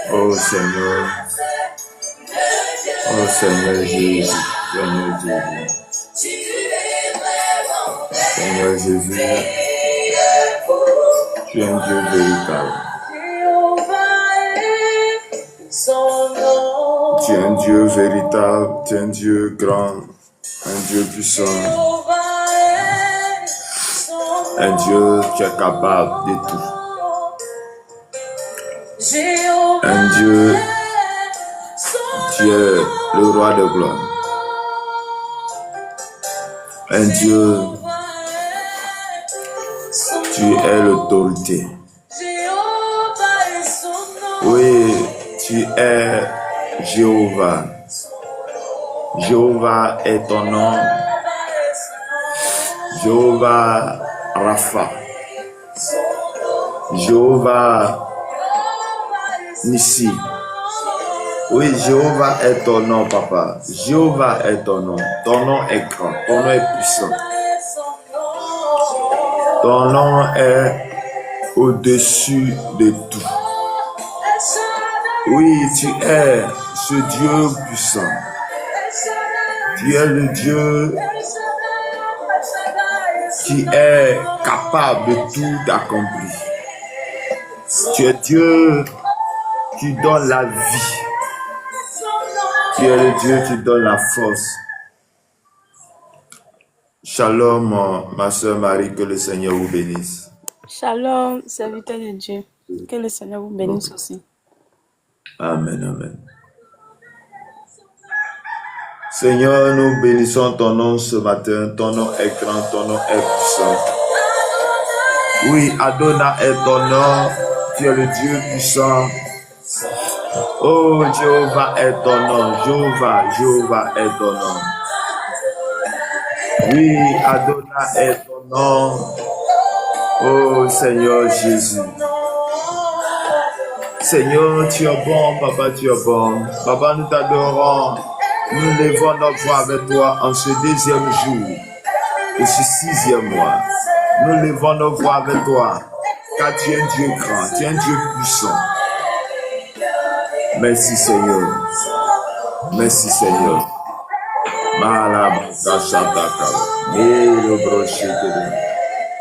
Oh Seigneur, oh Seigneur Jésus, Seigneur Jésus, Seigneur Jésus, tu es un Dieu véritable. Tu es un Dieu véritable, tu es un Dieu grand, un Dieu puissant, un Dieu qui est capable de tout. Un Dieu, tu es le roi de gloire. Un Dieu, tu es l'autorité. Oui, tu es Jéhovah. Jéhovah est ton nom. Jéhovah Rapha. Jéhovah Nissi. Oui, Jéhovah est ton nom, papa. Jéhovah est ton nom. Ton nom est grand. Ton nom est puissant. Ton nom est au-dessus de tout. Oui, tu es ce Dieu puissant. Tu es le Dieu qui est capable de tout accomplir. Tu es Dieu qui donne la vie. Tu es le Dieu qui donne la force. Shalom, ma soeur Marie, que le Seigneur vous bénisse. Shalom, serviteur de Dieu. Que le Seigneur vous bénisse aussi. Amen, amen. Seigneur, nous bénissons ton nom ce matin. Ton nom est grand, ton nom est puissant. Oui, Adonai est ton nom. Tu es le Dieu puissant. Oh, Jéhovah est ton nom. Jéhovah est ton nom. Oui, Adonai est ton nom. Oh, Seigneur Jésus. Seigneur, tu es bon, Papa, tu es bon. Papa, nous t'adorons. Nous levons notre voix avec toi en ce deuxième jour et ce 6e mois. Nous levons nos voix avec toi, car tu es un Dieu grand, tu es un Dieu puissant. Merci Seigneur. Merci Seigneur.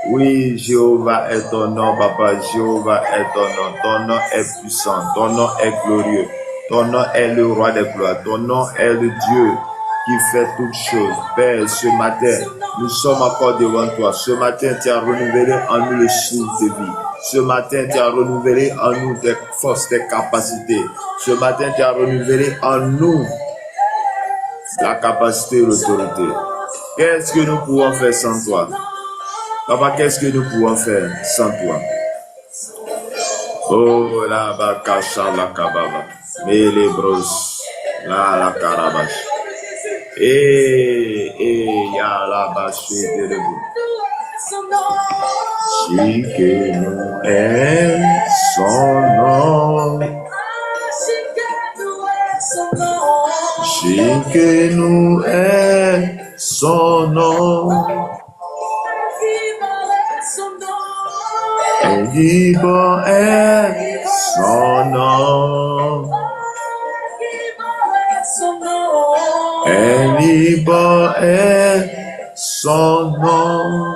Oui, Jéhovah est ton nom, Papa. Jéhovah est ton nom. Ton nom est puissant. Ton nom est glorieux. Ton nom est le roi des gloires. Ton nom est le Dieu qui fait toutes choses. Père, ce matin, nous sommes encore devant toi. Ce matin, tu as renouvelé en nous le souffle de vie. Ce matin, tu as renouvelé en nous tes forces, tes capacités. Ce matin, tu as renouvelé en nous la capacité et l'autorité. Qu'est-ce que nous pouvons faire sans toi? Papa, qu'est-ce que nous pouvons faire sans toi? Oh, la bakasha la kababa. Mele bros. La karabash. Ya la bache de debout. Si que nous est son nom. que nous est son nom. Libre est son nom. Libre est son nom.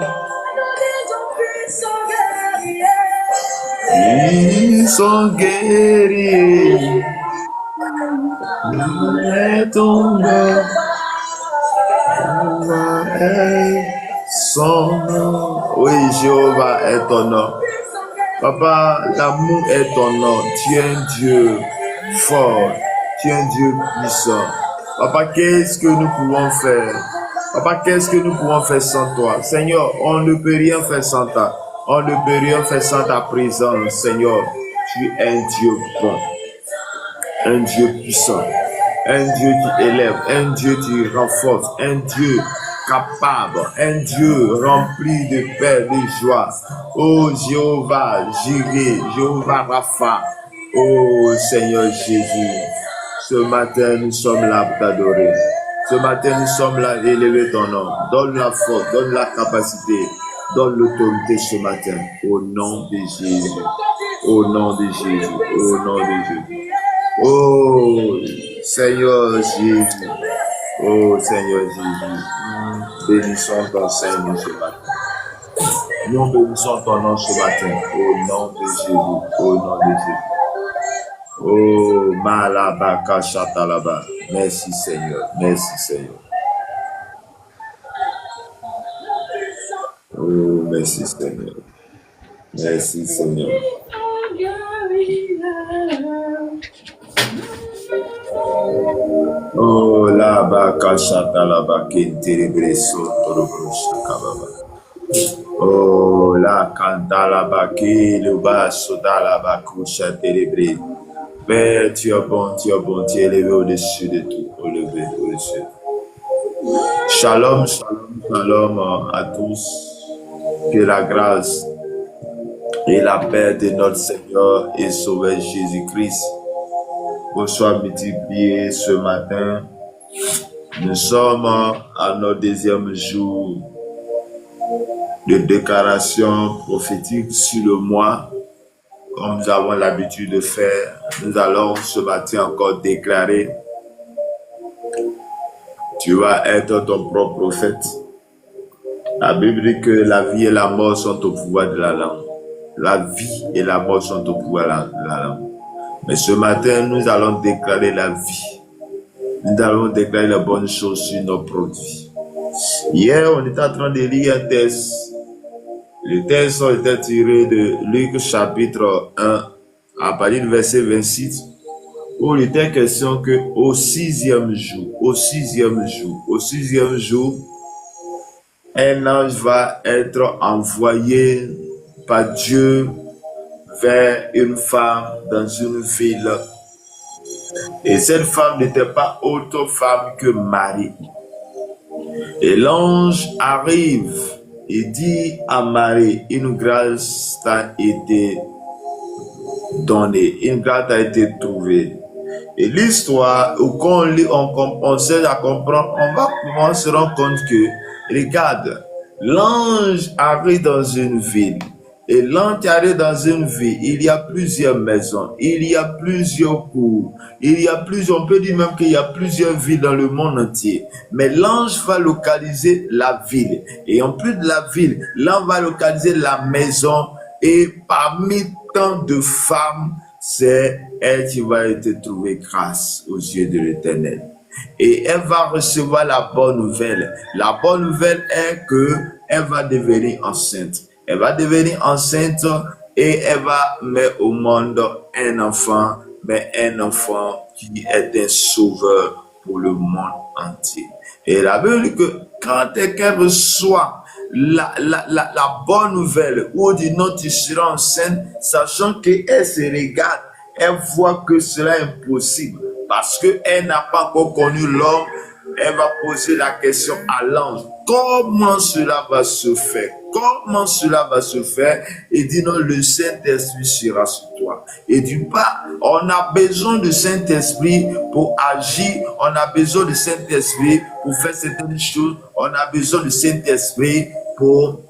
Ils sont guéris. Il est ton nom. Jéhovah est son nom. Oui, Jéhovah est ton nom. Papa, l'amour est ton nom. Tu es un Dieu fort. Tu es un Dieu puissant. Papa, qu'est-ce que nous pouvons faire? Papa, qu'est-ce que nous pouvons faire sans toi? Seigneur, on ne peut rien faire sans toi. On ne peut rien faire sans ta présence, Seigneur. Tu es un Dieu bon, un Dieu puissant, un Dieu qui élève, un Dieu qui renforce, un Dieu capable, un Dieu rempli de paix, de joie. Oh Jéhovah, Jireh, Jéhovah Rapha, oh Seigneur Jésus, ce matin nous sommes là pour t'adorer. Ce matin nous sommes là pour élever ton nom. Donne la force, donne la capacité, donne l'autorité ce matin, au nom de Jésus, au nom de Jésus, au nom de Jésus. Oh Seigneur Jésus, oh Seigneur Jésus, bénissons ton Seigneur ce matin. Nous bénissons ton nom ce matin, au nom de Jésus, au nom de Jésus. Oh Malabaka Chatalaba, merci Seigneur, merci Seigneur. Oh merci Seigneur, merci Seigneur. Oh la baka shata la baka terebreso torobrosa kababa. Oh la kanta la baka le basso da la bakusha terebre. Père, tu es bon, tu es bon, tu es élevé au-dessus de tout, élevé au-dessus. Shalom, shalom, shalom à tous. Que la grâce et la paix de notre Seigneur et Sauveur Jésus-Christ vous soient multipliés ce matin. Nous sommes à notre deuxième jour de déclaration prophétique sur le mois. Comme nous avons l'habitude de faire, nous allons ce matin encore déclarer: tu vas être ton propre prophète. La Bible dit que la vie et la mort sont au pouvoir de la langue. La vie et la mort sont au pouvoir de la langue. Mais ce matin, nous allons déclarer la vie. Nous allons déclarer les bonnes choses sur nos produits. Hier, on était en train de lire un texte. Le texte était tiré de Luc chapitre 1, à partir du verset 26, où il était question que au sixième jour, un ange va être envoyé par Dieu vers une femme dans une ville. Et cette femme n'était pas autre femme que Marie. Et l'ange arrive et dit à Marie: une grâce t'a été donnée, une grâce t'a été trouvée. Et l'histoire, quand on lit, on sait à comprendre, on se rend compte que, regarde, l'ange arrive dans une ville. Et l'ange arrive dans une ville, il y a plusieurs maisons, il y a plusieurs cours, on peut dire même qu'il y a plusieurs villes dans le monde entier. Mais l'ange va localiser la ville. Et en plus de la ville, l'ange va localiser la maison. Et parmi tant de femmes, c'est elle qui va être trouvée grâce aux yeux de l'Éternel. Et elle va recevoir la bonne nouvelle. La bonne nouvelle est qu'elle va devenir enceinte. Elle va devenir enceinte et elle va mettre au monde un enfant, mais un enfant qui est un sauveur pour le monde entier. Et la Bible dit que quand quelqu'un reçoit la bonne nouvelle, ou dit non, tu seras enceinte, sachant qu'elle se regarde, elle voit que cela est impossible parce qu'elle n'a pas encore connu l'homme. Elle va poser la question à l'ange. Comment cela va se faire? Comment cela va se faire? Et dit non, le Saint-Esprit sera sur toi. Et d'une part, on a besoin du Saint-Esprit pour agir. On a besoin du Saint-Esprit pour faire certaines choses. On a besoin du Saint-Esprit pour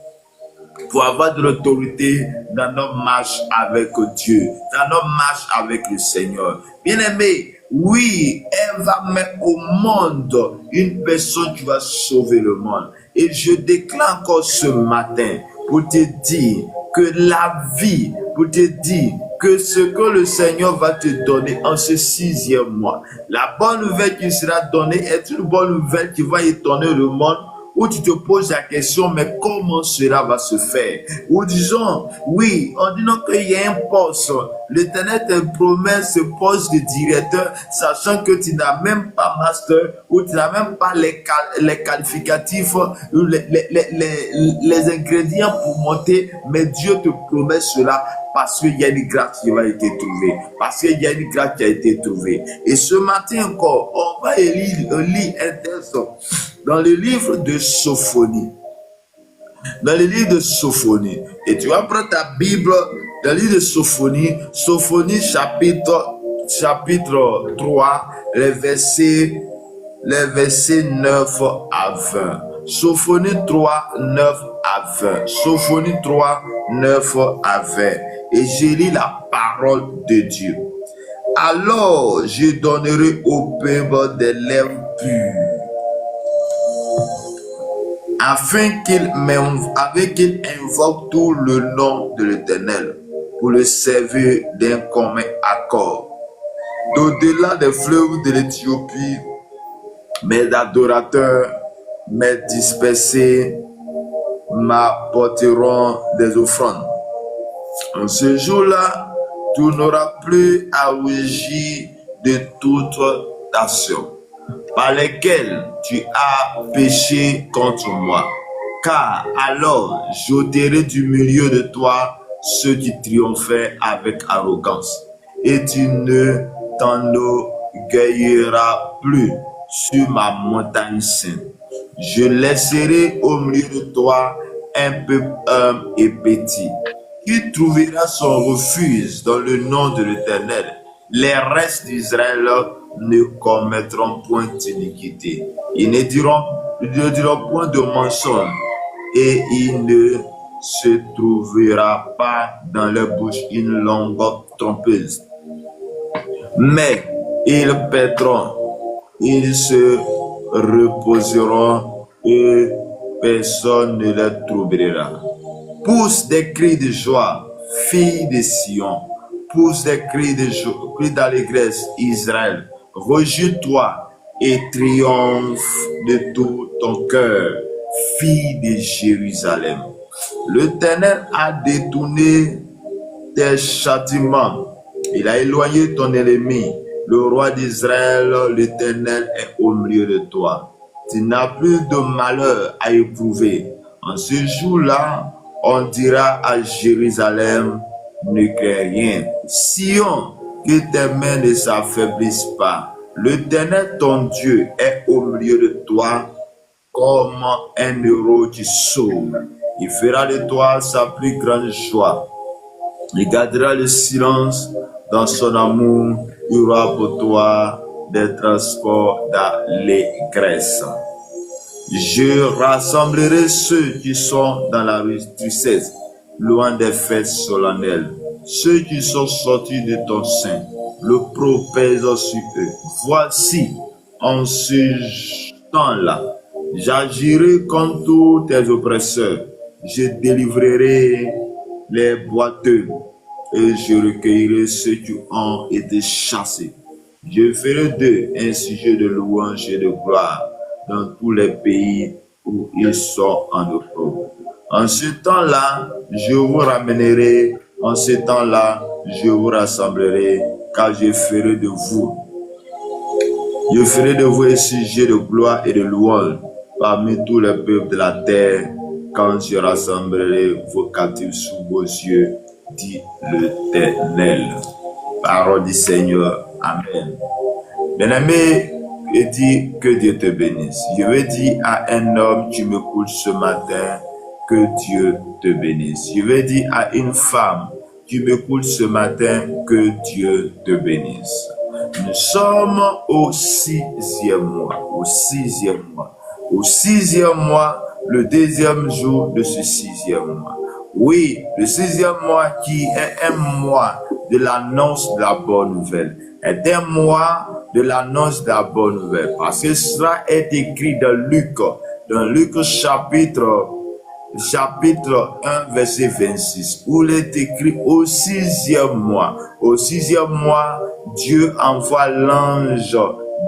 avoir de l'autorité dans notre marche avec Dieu, dans notre marche avec le Seigneur. Bien-aimé, oui, elle va mettre au monde une personne qui va sauver le monde. Et je déclare encore ce matin pour te dire que la vie, pour te dire que ce que le Seigneur va te donner en ce 6e mois, la bonne nouvelle qui sera donnée est une bonne nouvelle qui va étonner le monde, où tu te poses la question, mais comment cela va se faire? Ou disons, oui, en disant qu'il y a un poste, l'Éternel te promet ce poste de directeur, sachant que tu n'as même pas master, ou tu n'as même pas les qualificatifs, ou les ingrédients pour monter, mais Dieu te promet cela parce qu'il y a une grâce qui va être trouvée, parce qu'il y a une grâce qui a été trouvée. Et ce matin encore, on va lire un texte dans le livre de Sophonie. Dans le livre de Sophonie. Et tu vas prendre ta Bible dans le livre de Sophonie. Sophonie chapitre 3, les versets 9 à 20. Sophonie 3, 9 à 20. Sophonie 3, 9 à 20. Et je lis la parole de Dieu. Alors je donnerai au peuple des lèvres pures, afin qu'il invoque tout le nom de l'Éternel pour le servir d'un commun accord. D'au-delà des fleuves de l'Éthiopie, mes adorateurs, mes dispersés, m'apporteront des offrandes. En ce jour-là, tu n'auras plus à rougir de toute action par lesquelles tu as péché contre moi. Car alors j'ôterai du milieu de toi ceux qui triomphaient avec arrogance, et tu ne t'enorgueilliras plus sur ma montagne sainte. Je laisserai au milieu de toi un peuple humble et petit, qui trouvera son refuge dans le nom de l'Éternel. Les restes d'Israël ne commettront point d'iniquité. Ils ne diront point de mensonge, et il ne se trouvera pas dans leur bouche une langue trompeuse. Mais ils paîtront, ils se reposeront, et personne ne les troublera. Pousse des cris de joie, fille de Sion. Pousse des cris de joie, cris d'allégresse, Israël. Réjouis-toi et triomphe de tout ton cœur, fille de Jérusalem. L'Éternel a détourné tes châtiments. Il a éloigné ton ennemi. Le roi d'Israël, l'Éternel, est au milieu de toi. Tu n'as plus de malheur à éprouver. En ce jour-là, on dira à Jérusalem, ne crains rien. Sion, que tes mains ne s'affaiblissent pas. L'Éternel, ton Dieu, est au milieu de toi comme un héros qui sauve. Il fera de toi sa plus grande joie. Il gardera le silence dans son amour. Il y aura pour toi des transports d'allégresse. Je rassemblerai ceux qui sont dans la tristesse, loin des fêtes solennelles. Ceux qui sont sortis de ton sein, le propèse sur eux. Voici, en ce temps-là, j'agirai contre tous tes oppresseurs. Je délivrerai les boiteux et je recueillerai ceux qui ont été chassés. Je ferai d'eux un sujet de louange et de gloire dans tous les pays où ils sont en opprobre. En ce temps-là, je vous ramènerai, en ce temps-là, je vous rassemblerai, car je ferai de vous un sujet de gloire et de louange parmi tous les peuples de la terre, quand je rassemblerai vos captifs sous vos yeux, dit l'Éternel. Parole du Seigneur. Amen. Bien-aimés, et dis que Dieu te bénisse. Je veux dire à un homme, tu m'écoutes ce matin, que Dieu te bénisse. Je veux dire à une femme, tu m'écoutes ce matin, que Dieu te bénisse. Nous sommes au 6e mois, au 6e mois. Au 6e mois, le 2e jour de ce 6e mois. Oui, le 6e mois qui est un mois de l'annonce de la bonne nouvelle, est un mois de l'annonce de la bonne nouvelle. Parce que cela est écrit dans Luc chapitre 1, verset 26, où il est écrit au 6e mois. Au 6e mois, Dieu envoie l'ange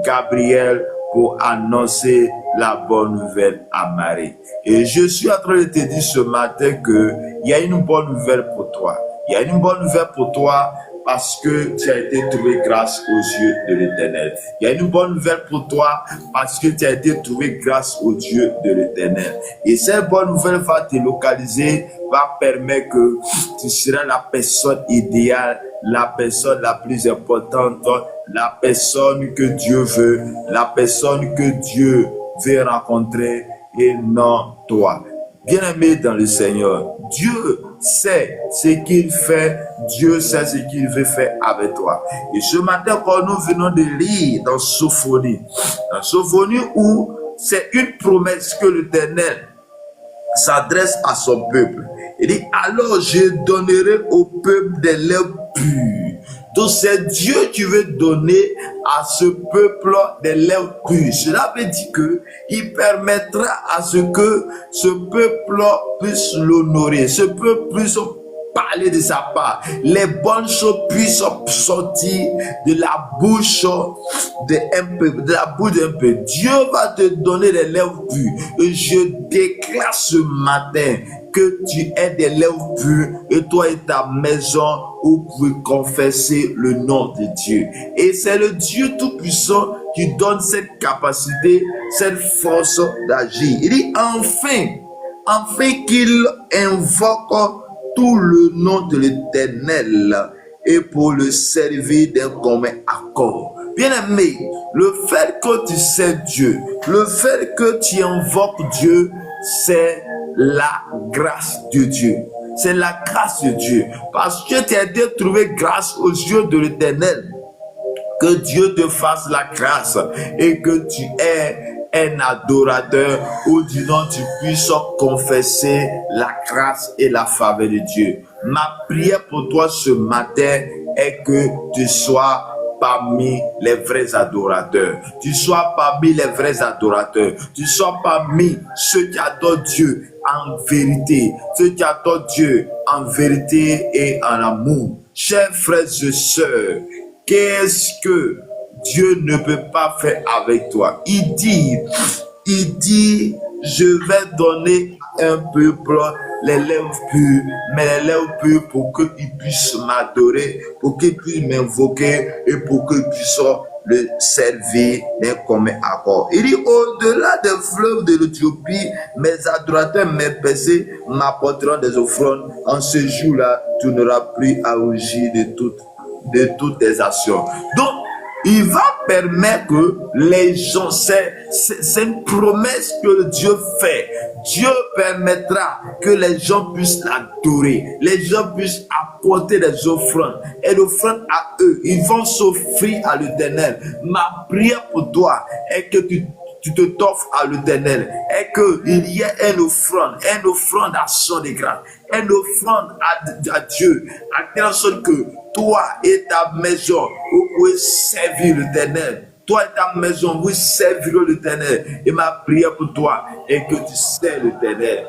Gabriel pour annoncer la bonne nouvelle à Marie. Et je suis en train de te dire ce matin que il y a une bonne nouvelle pour toi. Il y a une bonne nouvelle pour toi parce que tu as été trouvé grâce aux yeux de l'Éternel. Il y a une bonne nouvelle pour toi parce que tu as été trouvé grâce aux yeux de l'Éternel. Et cette bonne nouvelle va te localiser, va permettre que tu seras la personne idéale, la personne la plus importante, la personne que Dieu veut, la personne que Dieu veut rencontrer et non toi. Bien-aimé dans le Seigneur, Dieu sait ce qu'il fait, Dieu sait ce qu'il veut faire avec toi. Et ce matin, quand nous venons de lire dans Sophonie où c'est une promesse que l'Éternel s'adresse à son peuple. Il dit, alors je donnerai au peuple des lèvres pures. Donc c'est Dieu qui veut donner à ce peuple des lèvres pures. Cela veut dire que il permettra à ce que ce peuple puisse l'honorer, ce peuple puisse parler de sa part. Les bonnes choses puissent sortir de la bouche d'un peuple, de la bouche d'un peuple. Dieu va te donner des lèvres pures. Et je déclare ce matin que tu es des lèvres pures et toi et ta maison, vous pouvez confesser le nom de Dieu. Et c'est le Dieu Tout-Puissant qui donne cette capacité, cette force d'agir. Il dit enfin qu'il invoque tout le nom de l'Éternel et pour le servir d'un commun accord. Bien-aimé, le fait que tu sais Dieu, le fait que tu invoques Dieu, c'est la grâce de Dieu. C'est la grâce de Dieu. Parce que tu as été trouvé grâce aux yeux de l'Éternel. Que Dieu te fasse la grâce et que tu es un adorateur où du nom tu puisses confesser la grâce et la faveur de Dieu. Ma prière pour toi ce matin est que tu sois parmi les vrais adorateurs. Tu sois parmi les vrais adorateurs. Tu sois parmi ceux qui adorent Dieu en vérité. Ceux qui adorent Dieu en vérité et en amour. Chers frères et sœurs, qu'est-ce que Dieu ne peut pas faire avec toi? Il dit, je vais donner un peuple les lèvres pures, mais les lèvres pures pour qu'ils puissent m'adorer, pour qu'ils puissent m'invoquer et pour qu'ils puissent le servir d'un commun accord. Il dit, au-delà des fleuves de l'Éthiopie, mes adorateurs, mes bercers m'apporteront des offrandes. En ce jour-là, tu n'auras plus à rougir de toutes tes actions. Donc, il va permettre que les gens, c'est une promesse que Dieu fait. Dieu permettra que les gens puissent l'adorer. Les gens puissent apporter des offrandes. Et l'offrande à eux, ils vont s'offrir à l'Éternel. Ma prière pour toi est que tu te t'offres à l'Éternel et qu'il y ait une offrande à son de grâce, une offrande à Dieu, à telle sorte que toi et ta maison, vous pouvez servir l'Éternel. Toi et ta maison, vous servirez l'Éternel. Et ma prière pour toi est que tu sers l'Éternel.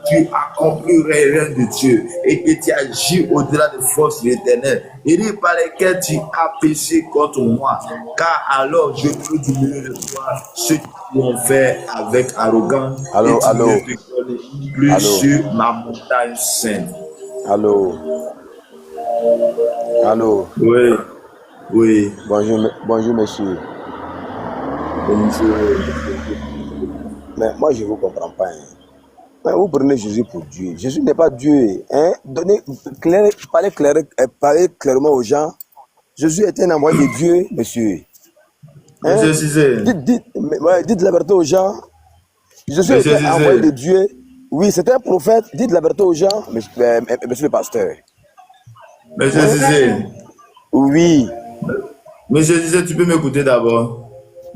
Tu accomplirais rien de Dieu et que tu agis au-delà des forces de l'Éternel. Il dit par lesquelles tu as péché contre moi, car alors je peux diminuer de toi ceux qui l'ont fait avec arrogance et tu ne te connais plus sur ma montagne sainte. Allô. Oui. Bonjour monsieur. Bonjour. Mais moi je ne vous comprends pas. Mais vous prenez Jésus pour Dieu. Jésus n'est pas Dieu. Parlez clairement aux gens. Jésus est un envoyé de Dieu, monsieur. Hein? Monsieur Cissé. Dites la vérité aux gens. Jésus Monsieur était envoyé de Cissé. Dieu. Oui, c'était un prophète. Dites la vérité aux gens, monsieur le pasteur. Monsieur Hein? Cissé. Oui, Monsieur Cissé, tu peux m'écouter d'abord.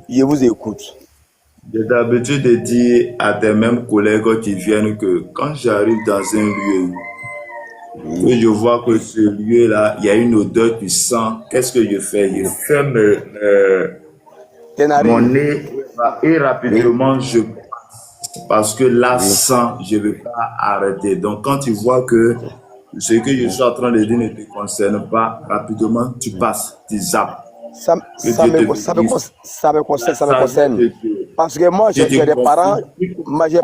je vous écoute. J'ai l'habitude de dire à tes mêmes collègues qui viennent que quand j'arrive dans un lieu, que je vois que ce lieu-là, il y a une odeur qui sent, qu'est-ce que je fais? Je ferme Tes mon narines. nez et Oui, rapidement je parce que là oui. sent, je ne veux pas arrêter. Donc quand tu vois que ce que je suis en train de dire ne te concerne pas, rapidement tu passes, tu zappes. Ça, Que ça, Dieu te me, ça, me, bénisse. ça me concerne, La ça me sagesse concerne. de Dieu. Parce que moi, Si j'ai tu des parents, confies, moi, j'ai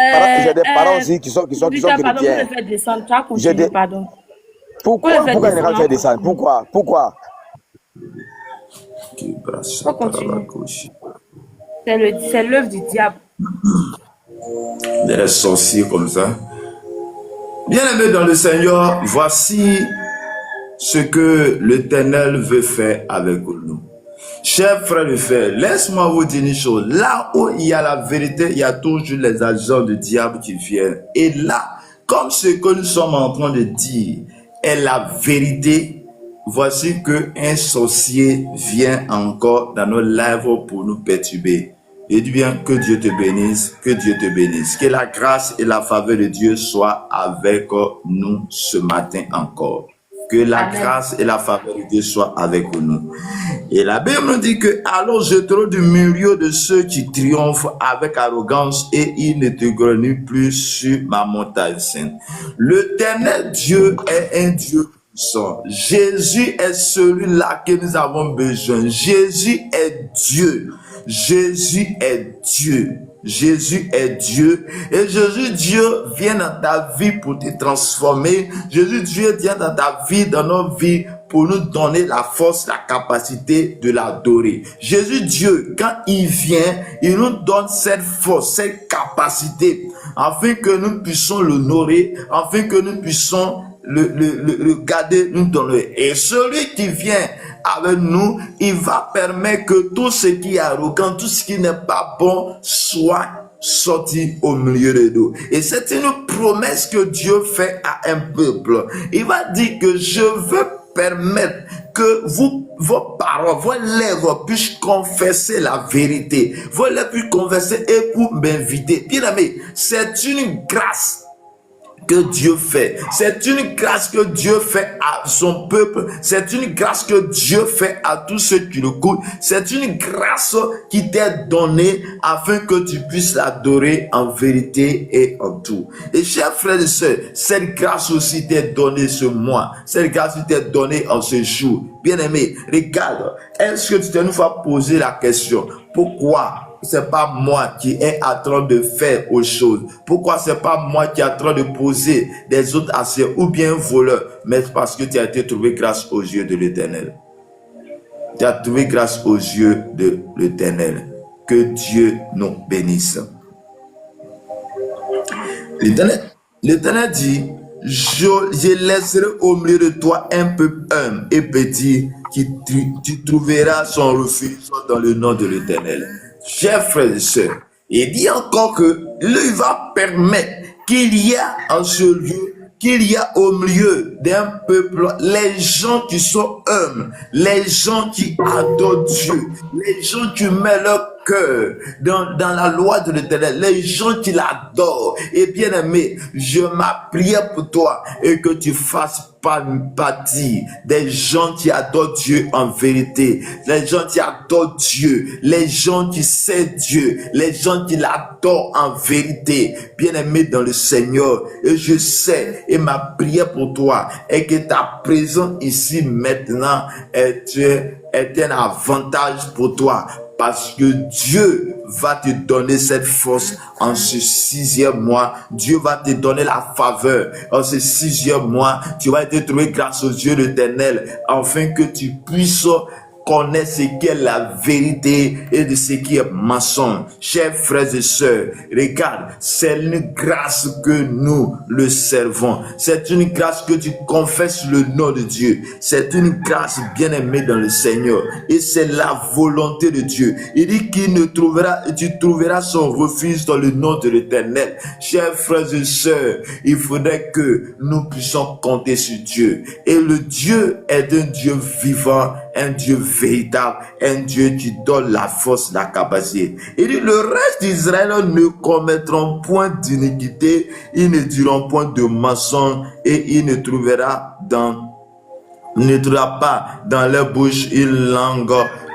des parents aussi qui sont Victor, pardon, vous chrétiens. le faites descendre. Tu as J'ai continué, des... pardon. Vous le Pourquoi faites il ne descendre. pas faire descendre? Pourquoi Faut continuer. C'est l'œuvre du diable. des sorciers comme ça. Bien-aimés dans le Seigneur, voici ce que l'Éternel veut faire avec nous. Chers frères et frères, laisse-moi vous dire une chose. Là où il y a la vérité, il y a toujours les agents du diable qui viennent. Et là, comme ce que nous sommes en train de dire est la vérité, voici qu'un sorcier vient encore dans nos lives pour nous perturber. Et dis bien que Dieu te bénisse, que Dieu te bénisse. Que la grâce et la faveur de Dieu soient avec nous ce matin encore. Que la Amen. grâce et la faveur de Dieu soient avec nous. Et la Bible nous dit que alors je te du milieu de ceux qui triomphent avec arrogance et ils ne te grenouillent plus sur ma montagne sainte. L'Éternel Dieu est un Dieu puissant. Jésus est celui-là que nous avons besoin. Jésus est Dieu. Jésus est Dieu. Jésus est Dieu. Et Jésus Dieu vient dans ta vie pour te transformer. Jésus Dieu vient dans ta vie, dans nos vies, pour nous donner la force, la capacité de l'adorer. Jésus Dieu, quand il vient, il nous donne cette force, cette capacité, afin que nous puissions l'honorer, afin que nous puissions le garder, nous donner. Et celui qui vient avec nous, il va permettre que tout ce qui est arrogant, tout ce qui n'est pas bon, soit sorti au milieu de nous. Et c'est une promesse que Dieu fait à un peuple. Il va dire que je veux permettre que vos paroles, vos lèvres puissent confesser la vérité. Vos lèvres puissent confesser et pour m'inviter. Bien aimé, c'est une grâce que Dieu fait. C'est une grâce que Dieu fait à son peuple. C'est une grâce que Dieu fait à tous ceux qui le l'écoutent. C'est une grâce qui t'est donnée afin que tu puisses l'adorer en vérité et en tout. Et chers frères et sœurs, cette grâce aussi t'est donnée ce mois. Cette grâce t'est donnée en ce jour. Bien-aimé, regarde, est-ce que tu t'es une fois posé la question, pourquoi c'est pas moi qui est en train de faire autre chose? Pourquoi c'est pas moi qui est en train de poser des autres assiettes ou bien voleur? Mais parce que tu as été trouvé grâce aux yeux de l'Éternel. Tu as trouvé grâce aux yeux de l'Éternel. Que Dieu nous bénisse. L'Éternel dit, je laisserai au milieu de toi un peuple humble et petit qui tu trouveras son refuge dans le nom de l'Éternel. Chers frères et sœurs, il dit encore que lui va permettre qu'il y a en ce lieu, qu'il y a au milieu d'un peuple les gens qui sont humbles, les gens qui adorent Dieu, les gens qui mettent leur cœur dans la loi de l'Éternel, les gens qui l'adorent. Et bien aimé, je ma prière pour toi et que tu fasses partie des gens qui adorent Dieu en vérité, les gens qui adorent Dieu, les gens qui savent Dieu, les gens qui l'adorent en vérité, bien aimé dans le Seigneur. Et je sais, et ma prière pour toi est que ta présence ici maintenant est un avantage pour toi. Parce que Dieu va te donner cette force en ce 6e mois. Dieu va te donner la faveur en ce 6e mois. Tu vas être trouvé grâce aux yeux de l'Éternel, afin que tu puisses connaît ce qui est la vérité et de ce qui est mensonge. Chers frères et sœurs, regarde, c'est une grâce que nous le servons. C'est une grâce que tu confesses le nom de Dieu. C'est une grâce bien-aimée dans le Seigneur. Et c'est la volonté de Dieu. Il dit qu'il ne trouvera, tu trouveras son refuge dans le nom de l'Éternel. Chers frères et sœurs, il faudrait que nous puissions compter sur Dieu. Et le Dieu est un Dieu vivant, un Dieu véritable, un Dieu qui donne la force, la capacité. Il dit, le reste d'Israël ne commettront point d'iniquité, ils ne diront point de mensonge, et il ne trouvera pas dans leur bouche une langue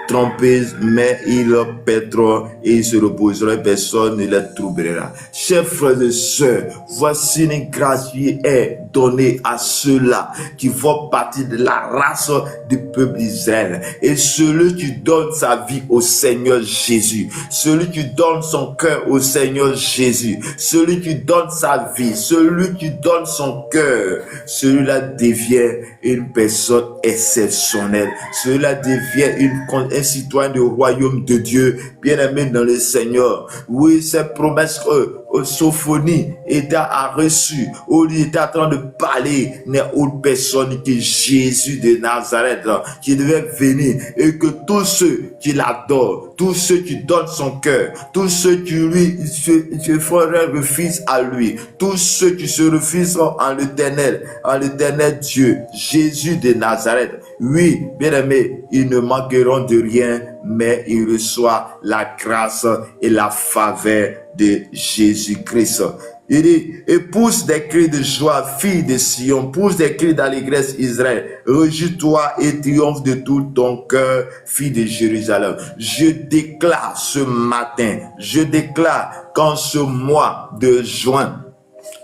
trompeuse, mais ils paîtront et ils se reposeront et personne ne les troublera. Chers frères et sœurs, voici une grâce qui est donnée à ceux-là qui font partie de la race du peuple d'Israël. Et celui qui donne sa vie au Seigneur Jésus, celui qui donne son cœur au Seigneur Jésus, celui qui donne sa vie, celui qui donne son cœur, celui-là devient une personne exceptionnelle. Celui-là devient un citoyen du royaume de Dieu, bien-aimé dans le Seigneur. Oui, cette promesse Sophonie a reçu, où il était en train de parler, n'est autre personne que Jésus de Nazareth, qui devait venir, et que tous ceux qui l'adorent, tous ceux qui donnent son cœur, tous ceux qui lui se feraient refuge à lui, tous ceux qui se refusent en l'éternel Dieu, Jésus de Nazareth, oui, bien-aimés, ils ne manqueront de rien, mais ils reçoivent la grâce et la faveur de Jésus-Christ. Il dit, et pousse des cris de joie, fille de Sion, pousse des cris d'allégresse, Israël. Réjouis-toi et triomphe de tout ton cœur, fille de Jérusalem. Je déclare ce matin, je déclare qu'en ce mois de juin,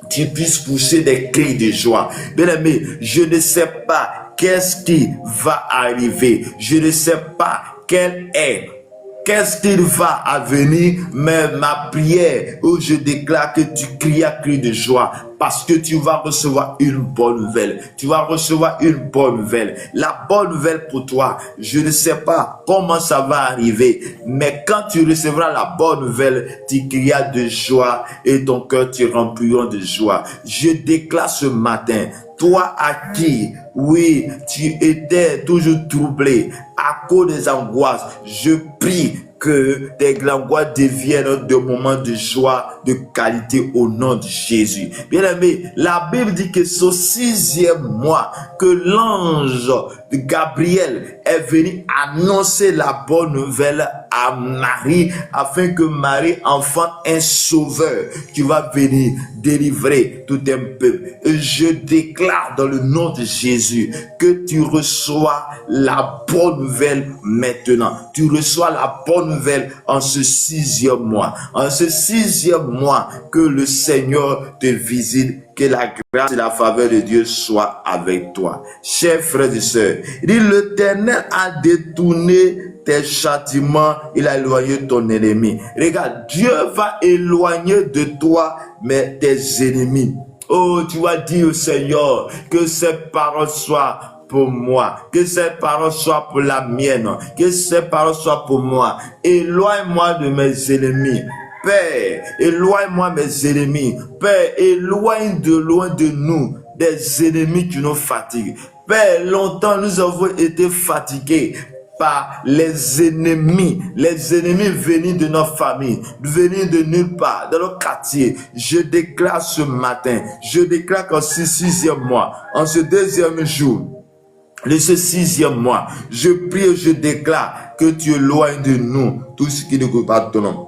tu puisses pousser des cris de joie. Bien-aimé, je ne sais pas qu'est-ce qui va arriver. Je ne sais pas qu'est-ce qu'il va advenir, mais ma prière où je déclare que tu cries à cri de joie parce que tu vas recevoir une bonne nouvelle. Tu vas recevoir une bonne nouvelle. La bonne nouvelle pour toi, je ne sais pas comment ça va arriver, mais quand tu recevras la bonne nouvelle, tu crieras de joie et ton cœur te remplira de joie. Je déclare ce matin, toi à qui, oui, tu étais toujours troublé à cause des angoisses, je prie que tes angoisses deviennent des moments de joie, de qualité au nom de Jésus. Bien aimé, la Bible dit que c'est au 6e mois que l'ange de Gabriel est venu annoncer la bonne nouvelle à Marie, afin que Marie enfante un sauveur qui va venir délivrer tout un peuple. Et je déclare dans le nom de Jésus que tu reçois la bonne nouvelle maintenant. Tu reçois la bonne nouvelle en ce 6e mois. En ce 6e mois que le Seigneur te visite, que la grâce et la faveur de Dieu soient avec toi. Chers frères et sœurs, il dit l'Éternel a détourné tes châtiments, il a éloigné ton ennemi. Regarde, Dieu va éloigner de toi mais tes ennemis. Oh, tu vas dire au Seigneur que ces paroles soient pour moi, que ces paroles soient pour la mienne, que ces paroles soient pour moi. Éloigne-moi de mes ennemis. Père, éloigne-moi mes ennemis. Père, éloigne de loin de nous des ennemis qui nous fatiguent. Père, longtemps nous avons été fatigués par les ennemis venus de notre famille, venus de nulle part, dans notre quartier. Je déclare ce matin, je déclare qu'en ce 6e mois, en ce 2e jour, de ce 6e mois, je prie et je déclare que tu éloignes de nous tout ce qui ne peut pas ton nom.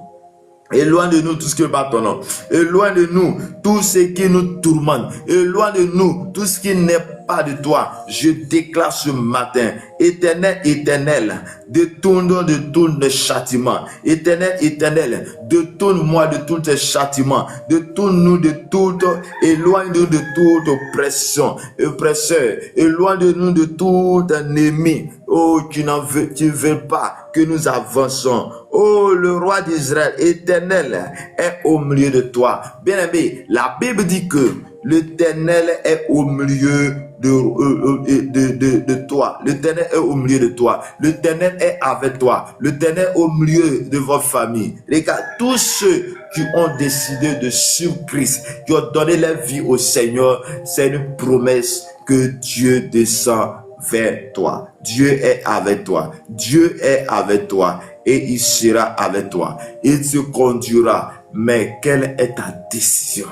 Éloigne de nous tout ce qui n'est pas ton nom. Éloigne de nous tout ce qui nous tourmente. Éloigne de nous tout ce qui n'est pas de toi. Je déclare ce matin, Éternel, Éternel, détourne-nous de tous les châtiments. Éternel, Éternel, détourne-moi de tous tes châtiments. Détourne-nous de toute, éloigne-nous de toute oppression, oppresseur. Éloigne-nous de tout ennemi. Oh, tu ne veux pas que nous avançons. Oh, le roi d'Israël, Éternel, est au milieu de toi. Bien-aimé, la Bible dit que l'Éternel est au milieu de toi. L'Éternel est au milieu de toi. L'Éternel est avec toi. L'Éternel est au milieu de votre famille. Regarde, tous ceux qui ont décidé de suivre Christ, qui ont donné leur vie au Seigneur, c'est une promesse que Dieu descend vers toi. Dieu est avec toi. Dieu est avec toi et il sera avec toi. Il te conduira. Mais quelle est ta décision?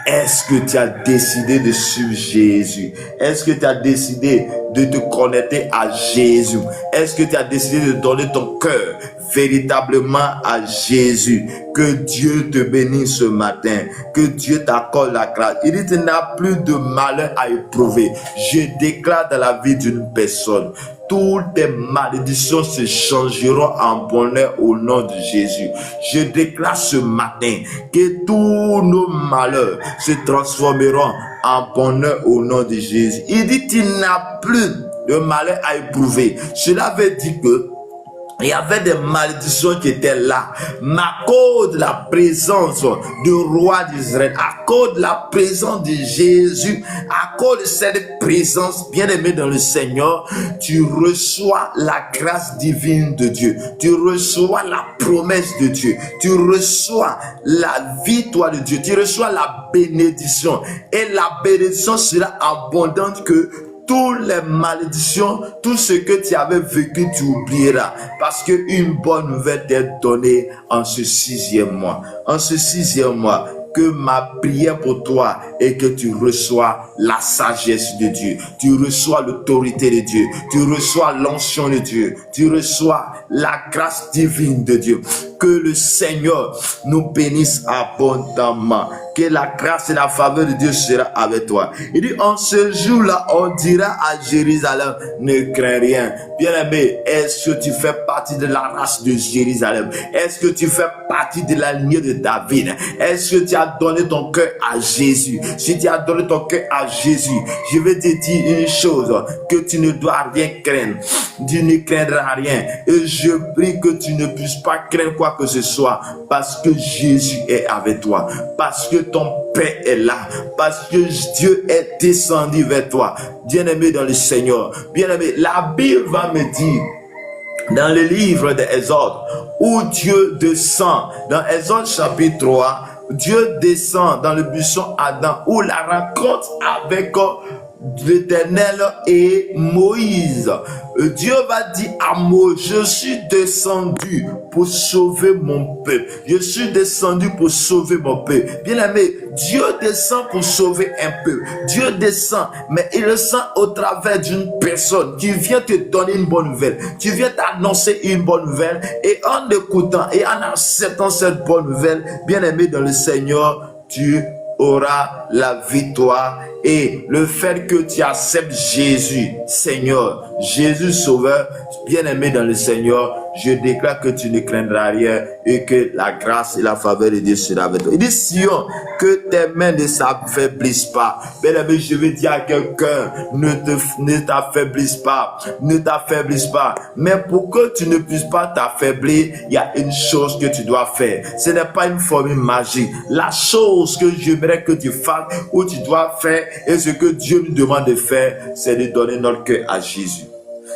Est-ce que tu as décidé de suivre Jésus? Est-ce que tu as décidé de te connecter à Jésus? Est-ce que tu as décidé de donner ton cœur véritablement à Jésus? Que Dieu te bénisse ce matin. Que Dieu t'accorde la grâce. Il dit, tu n'as plus de malheur à éprouver. Je déclare dans la vie d'une personne, toutes tes malédictions se changeront en bonheur au nom de Jésus. Je déclare ce matin que tous nos malheurs se transformeront en bonheur au nom de Jésus. Il dit, tu n'as plus de malheur à éprouver. Cela veut dire que il y avait des malédictions qui étaient là, mais à cause de la présence du roi d'Israël, à cause de la présence de Jésus, à cause de cette présence, bien aimé dans le Seigneur, tu reçois la grâce divine de Dieu, tu reçois la promesse de Dieu, tu reçois la victoire de Dieu, tu reçois la bénédiction, et la bénédiction sera abondante que toutes les malédictions, tout ce que tu avais vécu, tu oublieras. Parce qu'une bonne nouvelle t'est donnée en ce 6e mois. En ce 6e mois, que ma prière pour toi est que tu reçois la sagesse de Dieu, tu reçois l'autorité de Dieu, tu reçois l'onction de Dieu, tu reçois la grâce divine de Dieu. Que le Seigneur nous bénisse abondamment. Que la grâce et la faveur de Dieu sera avec toi. Il dit, en ce jour-là, on dira à Jérusalem, ne crains rien. Bien-aimé, est-ce que tu fais partie de la race de Jérusalem? Est-ce que tu fais partie de la lignée de David? Est-ce que tu as donné ton cœur à Jésus? Si tu as donné ton cœur à Jésus, je vais te dire une chose, que tu ne dois rien craindre. Tu ne craindras rien. Et je prie que tu ne puisses pas craindre quoi que ce soit, parce que Jésus est avec toi, parce que ton Père est là, parce que Dieu est descendu vers toi. Bien-aimé dans le Seigneur, bien-aimé, la Bible va me dire dans le livre d'Exode, où Dieu descend, dans Exode chapitre 3, Dieu descend dans le buisson Adam, où la rencontre avec l'Éternel et Moïse. Dieu va dire à Moïse, je suis descendu pour sauver mon peuple. Je suis descendu pour sauver mon peuple. Bien aimé, Dieu descend pour sauver un peuple. Dieu descend, mais il le sent au travers d'une personne qui vient te donner une bonne nouvelle. Tu viens t'annoncer une bonne nouvelle, et en écoutant et en acceptant cette bonne nouvelle, bien aimé dans le Seigneur, tu auras la victoire. Et le fait que tu acceptes Jésus, Seigneur, Jésus Sauveur, bien-aimé dans le Seigneur, je déclare que tu ne craindras rien et que la grâce et la faveur de Dieu sera avec toi. Il dit, Sion, que tes mains ne s'affaiblissent pas. Bien-aimé, je vais dire à quelqu'un, ne t'affaiblisse pas, ne t'affaiblisse pas. Mais pour que tu ne puisses pas t'affaiblir, il y a une chose que tu dois faire. Ce n'est pas une formule magique. La chose que j'aimerais que tu fasses ou tu dois faire, et ce que Dieu nous demande de faire, c'est de donner notre cœur à Jésus.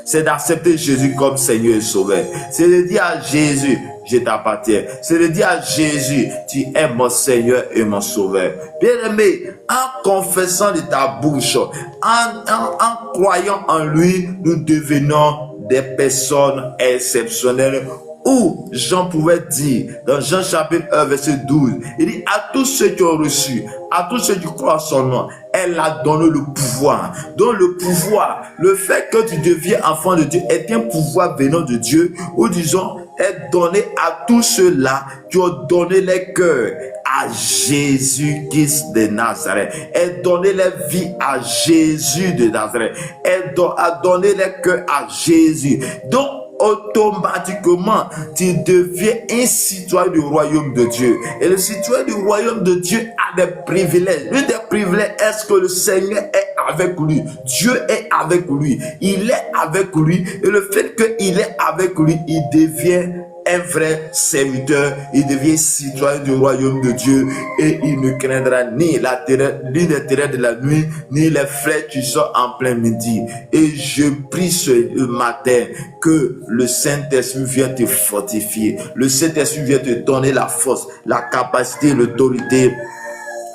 C'est d'accepter Jésus comme Seigneur et Sauveur. C'est de dire à Jésus, je t'appartiens. C'est de dire à Jésus, tu es mon Seigneur et mon Sauveur. Bien-aimé, en confessant de ta bouche, en croyant en lui, nous devenons des personnes exceptionnelles. Où Jean pouvait dire, dans Jean chapitre 1, verset 12, il dit, à tous ceux qui ont reçu, à tous ceux qui croient en son nom, elle a donné le pouvoir. Donc le pouvoir, le fait que tu deviens enfant de Dieu est un pouvoir venant de Dieu, ou disons, est donné à tous ceux-là qui ont donné leur cœur à Jésus-Christ de Nazareth. Est donné leur vie à Jésus de Nazareth. A donné leur cœur à Jésus. Donc, automatiquement, tu deviens un citoyen du royaume de Dieu. Et le citoyen du royaume de Dieu a des privilèges. L'un des privilèges est que le Seigneur est avec lui. Dieu est avec lui. Il est avec lui. Et le fait qu'il est avec lui, il devient un vrai serviteur, il devient citoyen du royaume de Dieu et il ne craindra ni les terreurs de la nuit, ni les flèches qui sont en plein midi. Et je prie ce matin que le Saint-Esprit vienne te fortifier. Le Saint-Esprit vienne te donner la force, la capacité, l'autorité.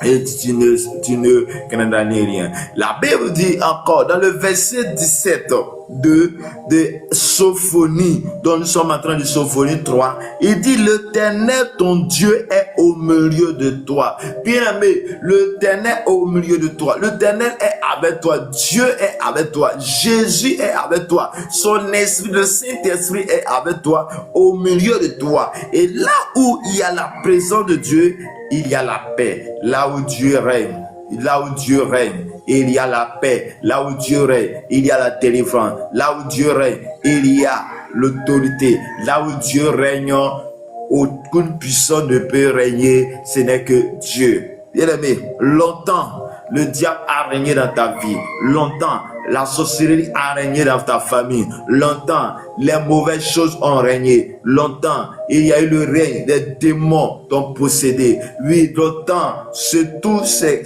Et tu ne craindras rien. La Bible dit encore dans le verset 17 de Sophonie, dont nous sommes en train de Sophonie 3, il dit: l'Éternel ton Dieu est au milieu de toi. Bien aimé, l'Éternel est au milieu de toi. L'Éternel est avec toi. Dieu est avec toi. Jésus est avec toi. Son esprit, le Saint-Esprit est avec toi, au milieu de toi. Et là où il y a la présence de Dieu, il y a la paix. Là où Dieu règne, il y a la paix. Là où Dieu règne, il y a la délivrance. Là où Dieu règne, il y a l'autorité. Là où Dieu règne, aucune puissance ne peut régner, ce n'est que Dieu. Bien aimé, longtemps, le diable a régné dans ta vie. Longtemps, la sorcellerie a régné dans ta famille. Longtemps, les mauvaises choses ont régné. Longtemps, il y a eu le règne des démons t'ont possédé. Oui, longtemps, tous ces